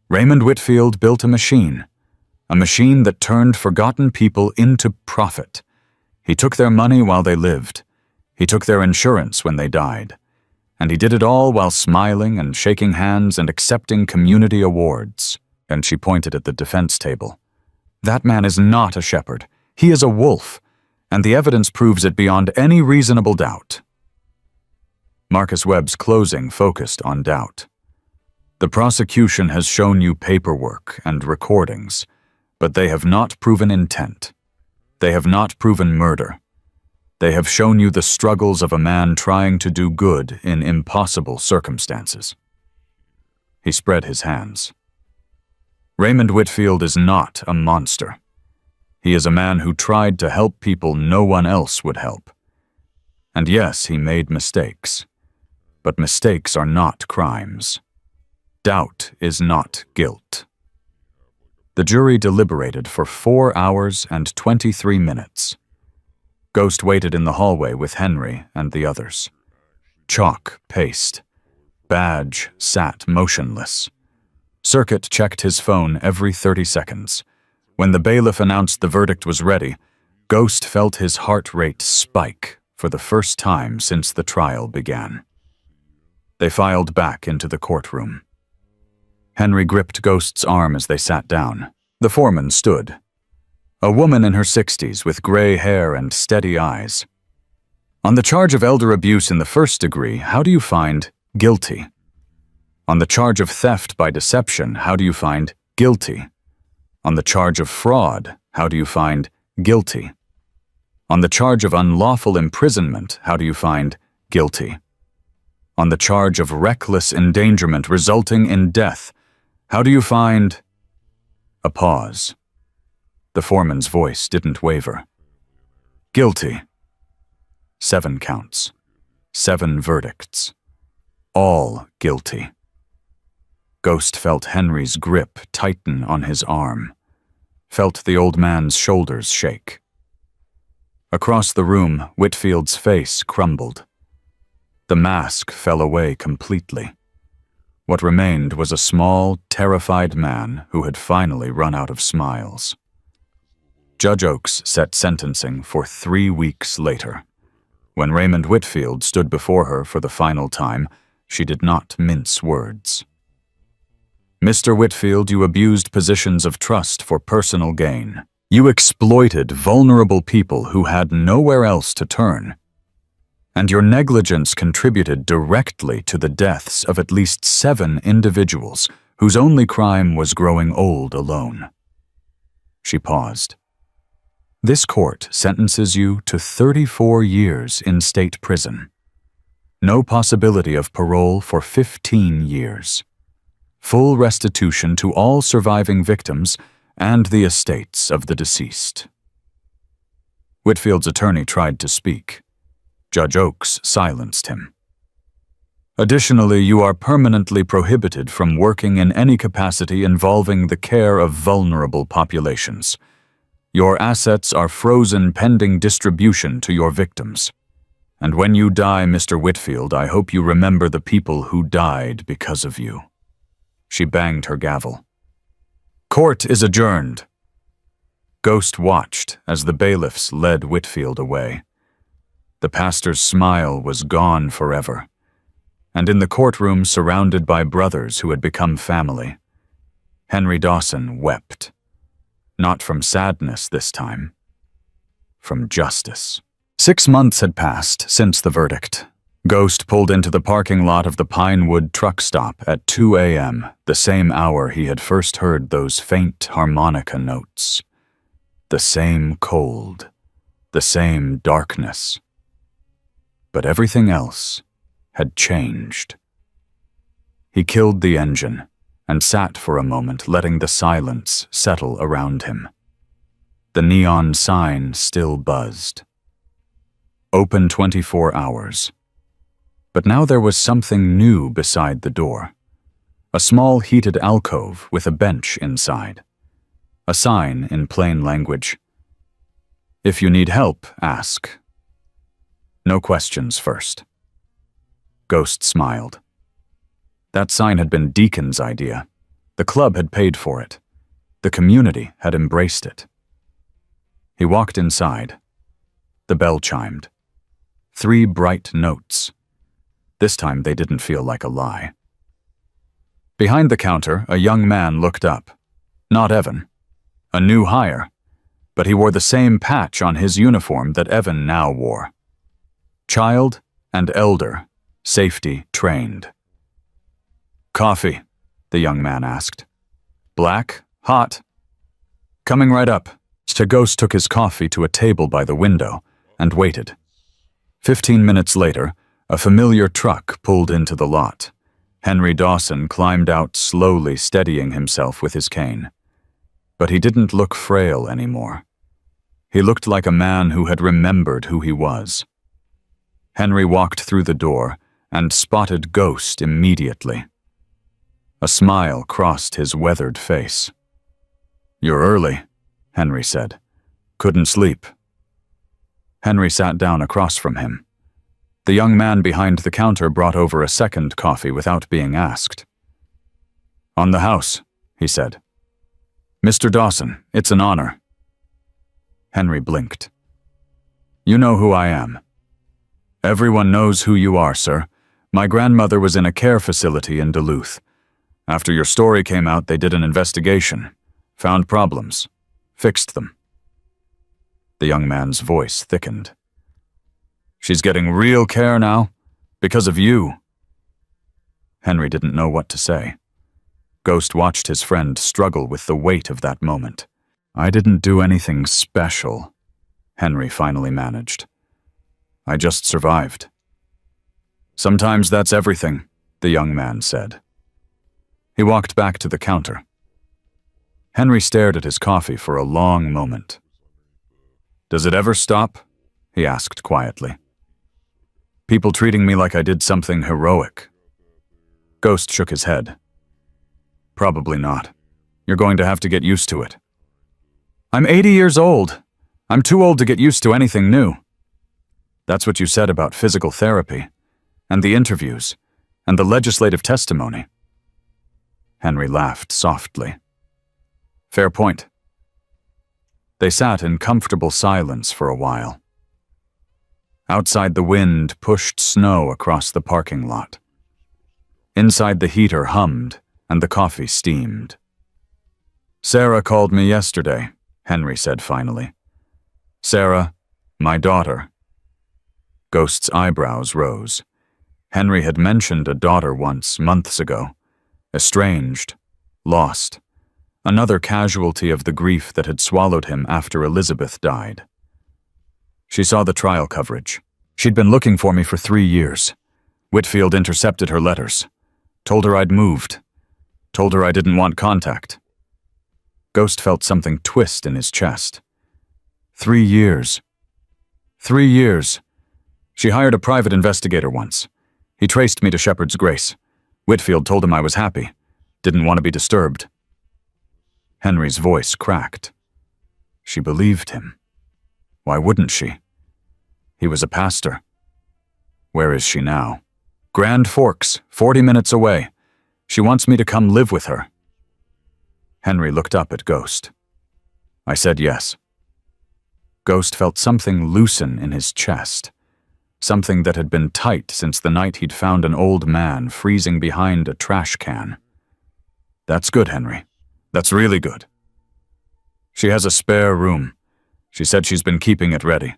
[SPEAKER 1] "Raymond Whitfield built a machine that turned forgotten people into profit. He took their money while they lived. He took their insurance when they died. And he did it all while smiling and shaking hands and accepting community awards." and she pointed at the defense table. "That man is not a shepherd. He is a wolf, and the evidence proves it beyond any reasonable doubt." Marcus Webb's closing focused on doubt. "The prosecution has shown you paperwork and recordings, but they have not proven intent. They have not proven murder. They have shown you the struggles of a man trying to do good in impossible circumstances." He spread his hands. "Raymond Whitfield is not a monster. He is a man who tried to help people no one else would help. And yes, he made mistakes. But mistakes are not crimes. Doubt is not guilt." The jury deliberated for 4 hours and 23 minutes. Ghost waited in the hallway with Henry and the others. Chalk paced. Badge sat motionless. Circuit checked his phone every 30 seconds. When the bailiff announced the verdict was ready, Ghost felt his heart rate spike for the first time since the trial began. They filed back into the courtroom. Henry gripped Ghost's arm as they sat down. The foreman stood. A woman in her 60s with gray hair and steady eyes. "On the charge of elder abuse in the first degree, how do you find guilty? On the charge of theft by deception, how do you find guilty? On the charge of fraud, how do you find guilty? On the charge of unlawful imprisonment, how do you find guilty? On the charge of reckless endangerment resulting in death, how do you find—" A pause. The foreman's voice didn't waver. "Guilty." 7 counts. 7 verdicts. All guilty. Ghost felt Henry's grip tighten on his arm. Felt the old man's shoulders shake. Across the room, Whitfield's face crumbled. The mask fell away completely. What remained was a small, terrified man who had finally run out of smiles. Judge Oakes set sentencing for 3 weeks later. When Raymond Whitfield stood before her for the final time, she did not mince words. "Mr. Whitfield, you abused positions of trust for personal gain. You exploited vulnerable people who had nowhere else to turn. And your negligence contributed directly to the deaths of at least 7 individuals whose only crime was growing old alone." She paused. "This court sentences you to 34 years in state prison. No possibility of parole for 15 years. Full restitution to all surviving victims and the estates of the deceased." Whitfield's attorney tried to speak. Judge Oakes silenced him. "Additionally, you are permanently prohibited from working in any capacity involving the care of vulnerable populations. Your assets are frozen pending distribution to your victims. And when you die, Mr. Whitfield, I hope you remember the people who died because of you." She banged her gavel. "Court is adjourned." Ghost watched as the bailiffs led Whitfield away. The pastor's smile was gone forever, and in the courtroom surrounded by brothers who had become family, Henry Dawson wept. Not from sadness this time, from justice. 6 months had passed since the verdict. Ghost pulled into the parking lot of the Pinewood truck stop at 2 a.m., the same hour he had first heard those faint harmonica notes. The same cold, the same darkness. But everything else had changed. He killed the engine and sat for a moment, letting the silence settle around him. The neon sign still buzzed. Open 24 hours. But now there was something new beside the door. A small heated alcove with a bench inside. A sign in plain language. "If you need help, ask. No questions first." Ghost smiled. That sign had been Deacon's idea. The club had paid for it. The community had embraced it. He walked inside. The bell chimed. 3 bright notes. This time they didn't feel like a lie. Behind the counter, a young man looked up. Not Evan. A new hire, but he wore the same patch on his uniform that Evan now wore. Child and elder, safety trained. "Coffee?" the young man asked. "Black? Hot?" "Coming right up." Ghost took his coffee to a table by the window and waited. 15 minutes later, a familiar truck pulled into the lot. Henry Dawson climbed out slowly, steadying himself with his cane. But he didn't look frail anymore. He looked like a man who had remembered who he was. Henry walked through the door and spotted Ghost immediately. A smile crossed his weathered face. "You're early," Henry said. "Couldn't sleep." Henry sat down across from him. The young man behind the counter brought over a second coffee without being asked. "On the house," he said. "Mr. Dawson, it's an honor." Henry blinked. "You know who I am." "Everyone knows who you are, sir. My grandmother was in a care facility in Duluth. After your story came out, they did an investigation, found problems, fixed them." The young man's voice thickened. "She's getting real care now? Because of you?" Henry didn't know what to say. Ghost watched his friend struggle with the weight of that moment. "I didn't do anything special," Henry finally managed. "I just survived." "Sometimes that's everything," the young man said. He walked back to the counter. Henry stared at his coffee for a long moment. "Does it ever stop?" he asked quietly. "People treating me like I did something heroic." Ghost shook his head. "Probably not. You're going to have to get used to it." "I'm 80 years old. I'm too old to get used to anything new." "That's what you said about physical therapy, and the interviews, and the legislative testimony." Henry laughed softly. "Fair point." They sat in comfortable silence for a while. Outside, the wind pushed snow across the parking lot. Inside, the heater hummed and the coffee steamed. "Sarah called me yesterday," Henry said finally. "Sarah, my daughter." Ghost's eyebrows rose. Henry had mentioned a daughter once, months ago. Estranged, lost. Another casualty of the grief that had swallowed him after Elizabeth died. She saw the trial coverage. She'd been looking for me for 3 years. Whitfield intercepted her letters. Told her I'd moved. Told her I didn't want contact. Ghost felt something twist in his chest. 3 years. 3 years. She hired a private investigator once. He traced me to Shepherd's Grace. Whitfield told him I was happy. Didn't want to be disturbed. Henry's voice cracked. She believed him. Why wouldn't she? He was a pastor. Where is she now? Grand Forks, 40 minutes away. She wants me to come live with her. Henry looked up at Ghost. I said yes. Ghost felt something loosen in his chest. Something that had been tight since the night he'd found an old man freezing behind a trash can. That's good, Henry. That's really good. She has a spare room. She said she's been keeping it ready.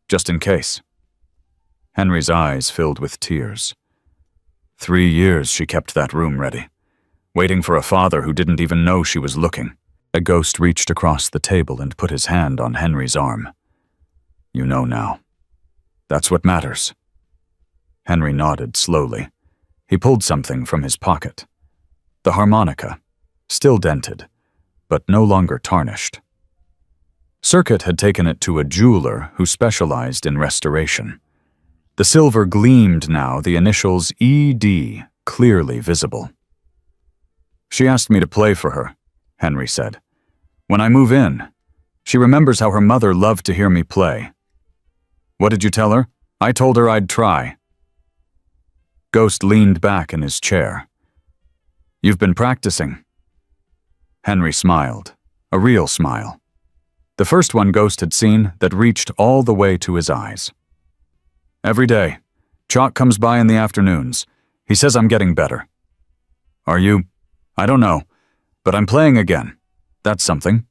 [SPEAKER 1] Just in case. Henry's eyes filled with tears. 3 years she kept that room ready, waiting for a father who didn't even know she was looking. A Ghost reached across the table and put his hand on Henry's arm. You know now. That's what matters. Henry nodded slowly. He pulled something from his pocket. The harmonica, still dented, but no longer tarnished. Circuit had taken it to a jeweler who specialized in restoration. The silver gleamed now, the initials ED clearly visible. She asked me to play for her, Henry said. When I move in, she remembers how her mother loved to hear me play. What did you tell her? I told her I'd try. Ghost leaned back in his chair. You've been practicing. Henry smiled, a real smile. The first one Ghost had seen that reached all the way to his eyes. Every day, Chalk comes by in the afternoons. He says I'm getting better. Are you? I don't know, but I'm playing again. That's something.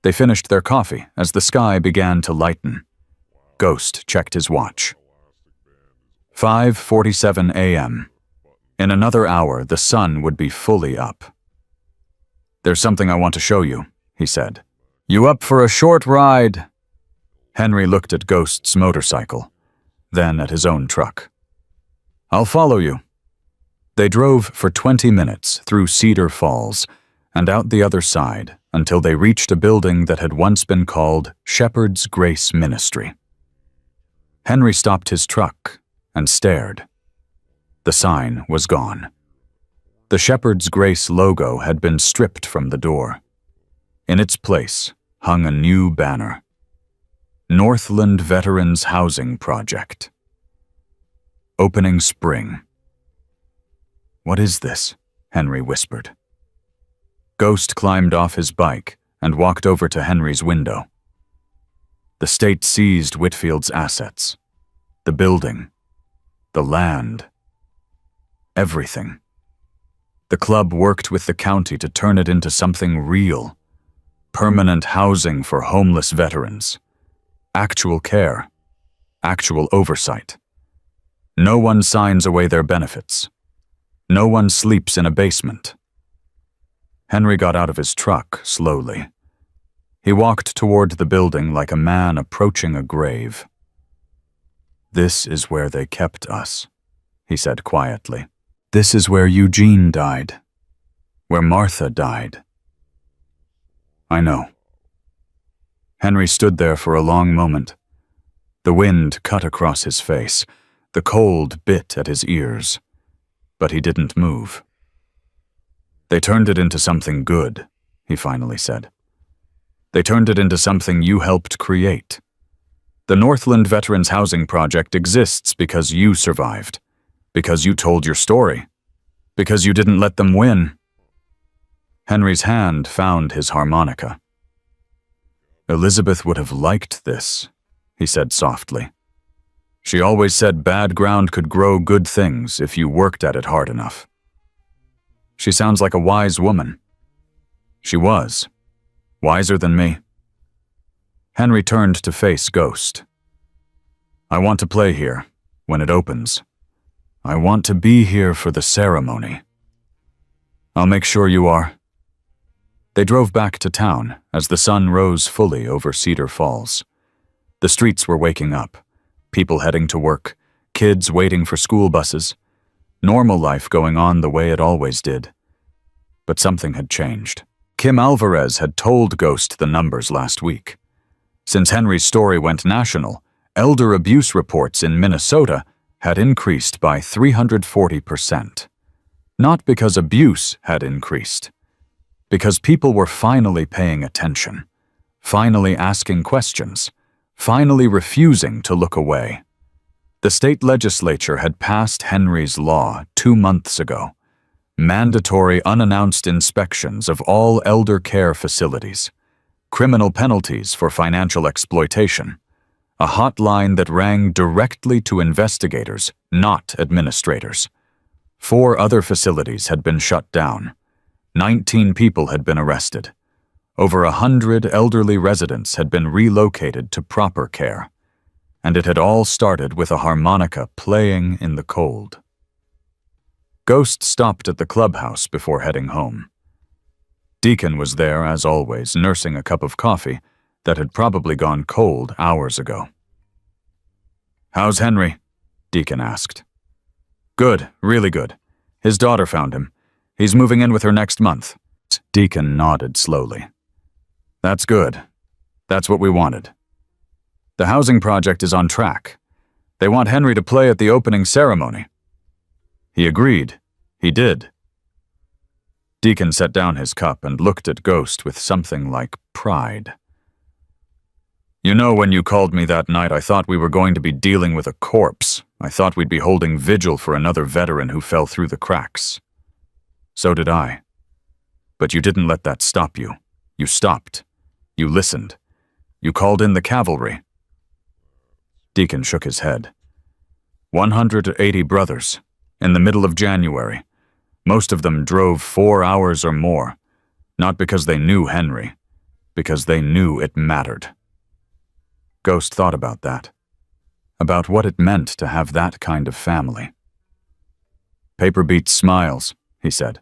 [SPEAKER 1] They finished their coffee as the sky began to lighten. Ghost checked his watch. 5:47 a.m. In another hour, the sun would be fully up. "There's something I want to show you," he said. "You up for a short ride?" Henry looked at Ghost's motorcycle, then at his own truck. "I'll follow you." They drove for 20 minutes through Cedar Falls and out the other side until they reached a building that had once been called Shepherd's Grace Ministry. Henry stopped his truck and stared. The sign was gone. The Shepherd's Grace logo had been stripped from the door. In its place hung a new banner: Northland Veterans Housing Project. Opening spring. "What is this?" Henry whispered. Ghost climbed off his bike and walked over to Henry's window. The state seized Whitfield's assets. The building. The land. Everything. The club worked with the county to turn it into something real. Permanent housing for homeless veterans. Actual care. Actual oversight. No one signs away their benefits. No one sleeps in a basement. Henry got out of his truck slowly. He walked toward the building like a man approaching a grave. "This is where they kept us," he said quietly. "This is where Eugene died. Where Martha died." "I know." Henry stood there for a long moment. The wind cut across his face. The cold bit at his ears. But he didn't move. "They turned it into something good," he finally said. "They turned it into something you helped create. The Northland Veterans Housing Project exists because you survived. Because you told your story. Because you didn't let them win." Henry's hand found his harmonica. "Elizabeth would have liked this," he said softly. "She always said bad ground could grow good things if you worked at it hard enough." She sounds like a wise woman. She was. Wiser than me. Henry turned to face Ghost. "I want to play here, when it opens. I want to be here for the ceremony." "I'll make sure you are." They drove back to town as the sun rose fully over Cedar Falls. The streets were waking up, people heading to work, kids waiting for school buses, normal life going on the way it always did. But something had changed. Kim Alvarez had told Ghost the numbers last week. Since Henry's story went national, elder abuse reports in Minnesota had increased by 340%. Not because abuse had increased, because people were finally paying attention, finally asking questions, finally refusing to look away. The state legislature had passed Henry's law 2 months ago, mandatory unannounced inspections of all elder care facilities, criminal penalties for financial exploitation, a hotline that rang directly to investigators, not administrators. 4 other facilities had been shut down. 19 people had been arrested. Over 100 elderly residents had been relocated to proper care. And it had all started with a harmonica playing in the cold. Ghost stopped at the clubhouse before heading home. Deacon was there, as always, nursing a cup of coffee that had probably gone cold hours ago. "How's Henry?" Deacon asked. "Good, really good. His daughter found him. He's moving in with her next month." Deacon nodded slowly. "That's good. That's what we wanted. The housing project is on track. They want Henry to play at the opening ceremony." He agreed. He did. Deacon set down his cup and looked at Ghost with something like pride. "You know, when you called me that night, I thought we were going to be dealing with a corpse. I thought we'd be holding vigil for another veteran who fell through the cracks. So did I. But you didn't let that stop you. You stopped. You listened. You called in the cavalry." Deacon shook his head. 180 brothers, in the middle of January. Most of them drove 4 hours or more. Not because they knew Henry, because they knew it mattered. Ghost thought about that, about what it meant to have that kind of family. "Paper beats smiles," he said.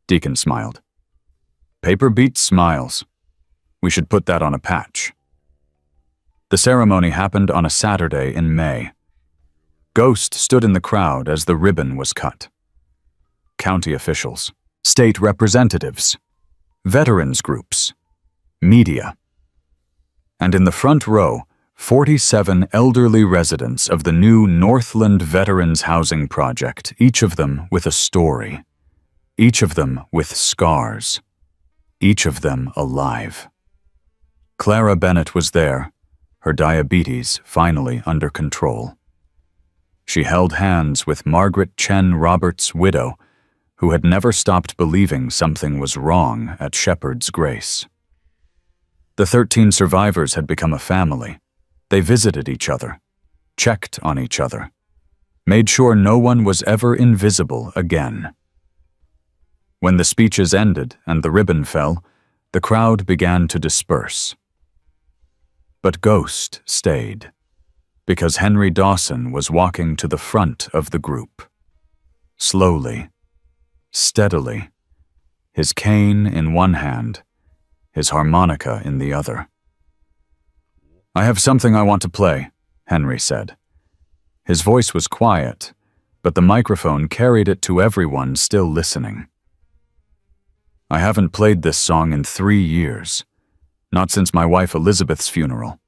[SPEAKER 1] Deacon smiled. "Paper beats smiles. We should put that on a patch." The ceremony happened on a Saturday in May. Ghost stood in the crowd as the ribbon was cut. County officials, state representatives, veterans groups, media. And in the front row, 47 elderly residents of the new Northland Veterans Housing Project, each of them with a story, each of them with scars, each of them alive. Clara Bennett was there, her diabetes finally under control. She held hands with Margaret Chen Roberts' widow, who had never stopped believing something was wrong at Shepherd's Grace. The 13 survivors had become a family. They visited each other, checked on each other, made sure no one was ever invisible again. When the speeches ended and the ribbon fell, the crowd began to disperse. But Ghost stayed, because Henry Dawson was walking to the front of the group. Slowly, steadily, his cane in one hand, his harmonica in the other. "I have something I want to play," Henry said. His voice was quiet, but the microphone carried it to everyone still listening. "I haven't played this song in 3 years, not since my wife Elizabeth's funeral,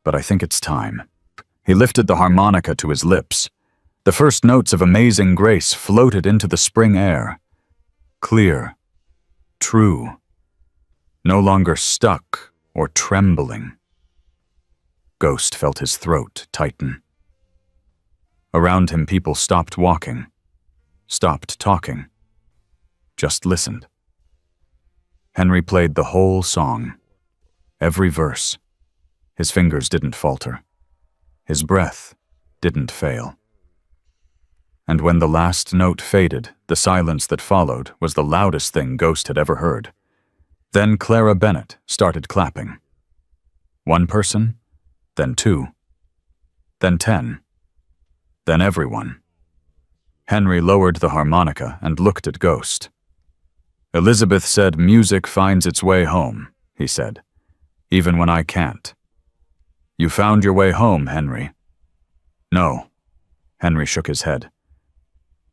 [SPEAKER 1] but I think it's time." He lifted the harmonica to his lips. The first notes of Amazing Grace floated into the spring air. Clear, true, no longer stuck or trembling. Ghost felt his throat tighten. Around him, people stopped walking, stopped talking, just listened. Henry played the whole song, every verse. His fingers didn't falter. His breath didn't fail. And when the last note faded, the silence that followed was the loudest thing Ghost had ever heard. Then Clara Bennett started clapping. 1 person, then 2, then 10, then everyone. Henry lowered the harmonica and looked at Ghost. "Elizabeth said music finds its way home," he said, "even when I can't. You found your way home, Henry." "No." Henry shook his head.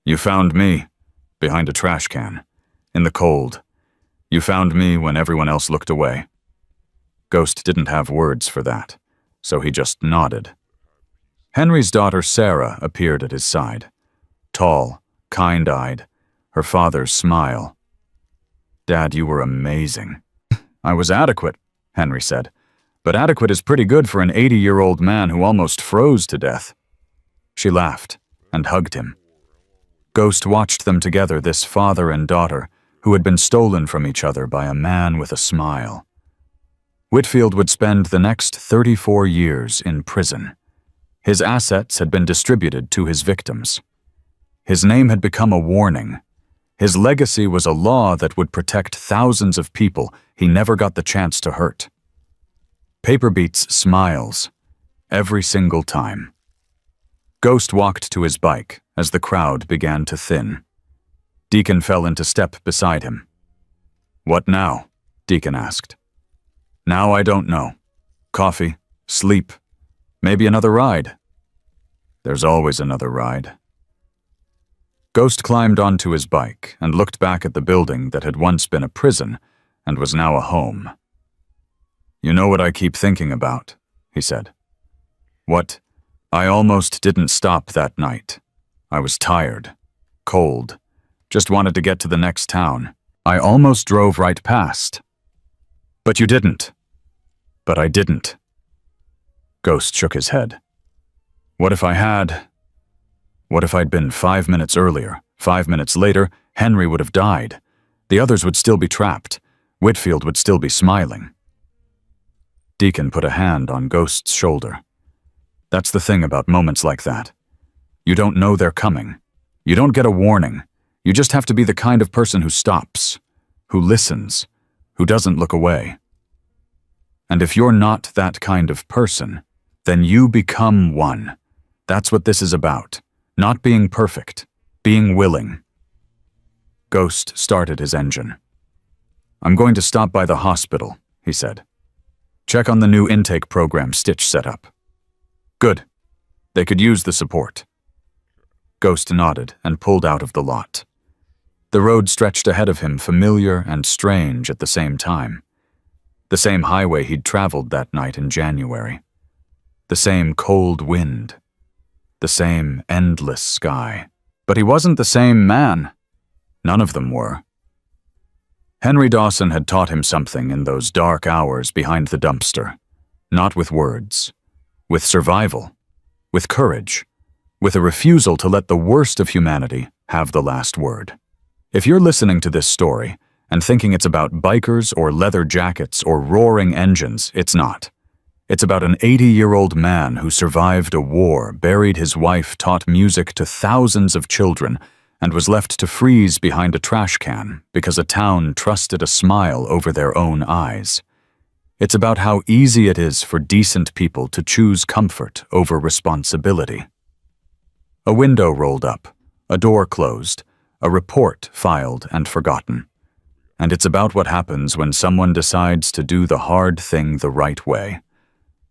[SPEAKER 1] "You found me, behind a trash can, in the cold. You found me when everyone else looked away." Ghost didn't have words for that, so he just nodded. Henry's daughter Sarah appeared at his side, tall, kind-eyed, her father's smile. "Dad, you were amazing." "I was adequate," Henry said, "but adequate is pretty good for an 80-year-old man who almost froze to death." She laughed and hugged him. Ghost watched them together, this father and daughter, who had been stolen from each other by a man with a smile. Whitfield would spend the next 34 years in prison. His assets had been distributed to his victims. His name had become a warning. His legacy was a law that would protect thousands of people he never got the chance to hurt. Paper beats smiles, every single time. Ghost walked to his bike as the crowd began to thin. Deacon fell into step beside him. "What now?" Deacon asked. "Now I don't know. Coffee, sleep, maybe another ride." "There's always another ride." Ghost climbed onto his bike and looked back at the building that had once been a prison and was now a home. "You know what I keep thinking about," he said. "What? I almost didn't stop that night. I was tired, cold, just wanted to get to the next town. I almost drove right past." "But you didn't." "But I didn't." Ghost shook his head. "What if I had? What if I'd been 5 minutes earlier? 5 minutes later, Henry would have died. The others would still be trapped. Whitfield would still be smiling." Deacon put a hand on Ghost's shoulder. "That's the thing about moments like that. You don't know they're coming. You don't get a warning. You just have to be the kind of person who stops, who listens, who doesn't look away. And if you're not that kind of person, then you become one. That's what this is about. Not being perfect, being willing. Ghost started his engine. "I'm going to stop by the hospital," he said. "Check on the new intake program Stitch set up." "Good. They could use the support." Ghost nodded and pulled out of the lot. The road stretched ahead of him, familiar and strange at the same time. The same highway he'd traveled that night in January. The same cold wind. The same endless sky. But he wasn't the same man. None of them were. Henry Dawson had taught him something in those dark hours behind the dumpster. Not with words. With survival. With courage. With a refusal to let the worst of humanity have the last word. If you're listening to this story and thinking it's about bikers or leather jackets or roaring engines, it's not. It's about an 80-year-old man who survived a war, buried his wife, taught music to thousands of children, and was left to freeze behind a trash can because a town trusted a smile over their own eyes. It's about how easy it is for decent people to choose comfort over responsibility. A window rolled up, a door closed, a report filed and forgotten. And it's about what happens when someone decides to do the hard thing the right way.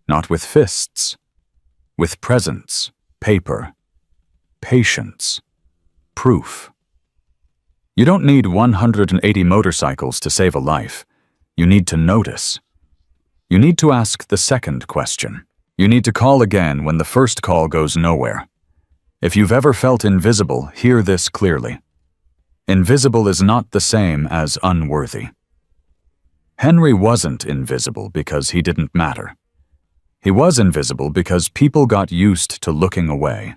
[SPEAKER 1] Not with fists. With presence, paper, patience, proof. You don't need 180 motorcycles to save a life. You need to notice. You need to ask the second question. You need to call again when the first call goes nowhere. If you've ever felt invisible, hear this clearly. Invisible is not the same as unworthy. Henry wasn't invisible because he didn't matter. He was invisible because people got used to looking away.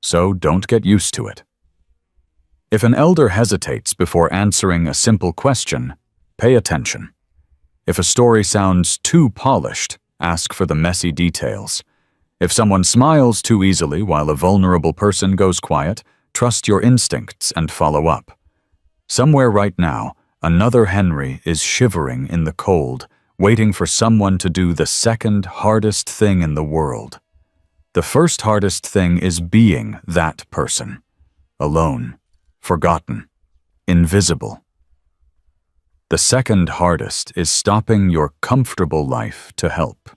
[SPEAKER 1] So don't get used to it. If an elder hesitates before answering a simple question, pay attention. If a story sounds too polished, ask for the messy details. If someone smiles too easily while a vulnerable person goes quiet, trust your instincts and follow up. Somewhere right now, another Henry is shivering in the cold, waiting for someone to do the second hardest thing in the world. The first hardest thing is being that person. Alone, forgotten, invisible. The second hardest is stopping your comfortable life to help.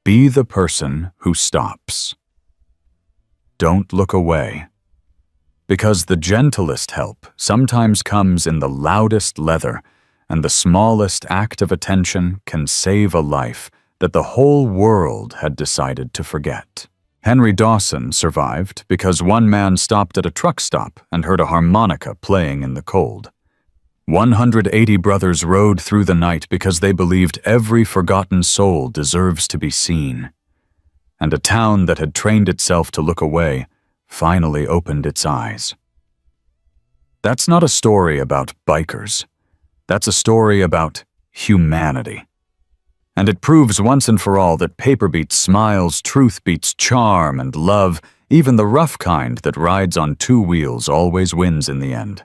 [SPEAKER 1] Be the person who stops. Don't look away. Because the gentlest help sometimes comes in the loudest leather, and the smallest act of attention can save a life that the whole world had decided to forget. Henry Dawson survived because one man stopped at a truck stop and heard a harmonica playing in the cold. 180 brothers rode through the night because they believed every forgotten soul deserves to be seen. And a town that had trained itself to look away finally opened its eyes. That's not a story about bikers. That's a story about humanity. And it proves once and for all that paper beats smiles, truth beats charm and love, even the rough kind that rides on two wheels always wins in the end.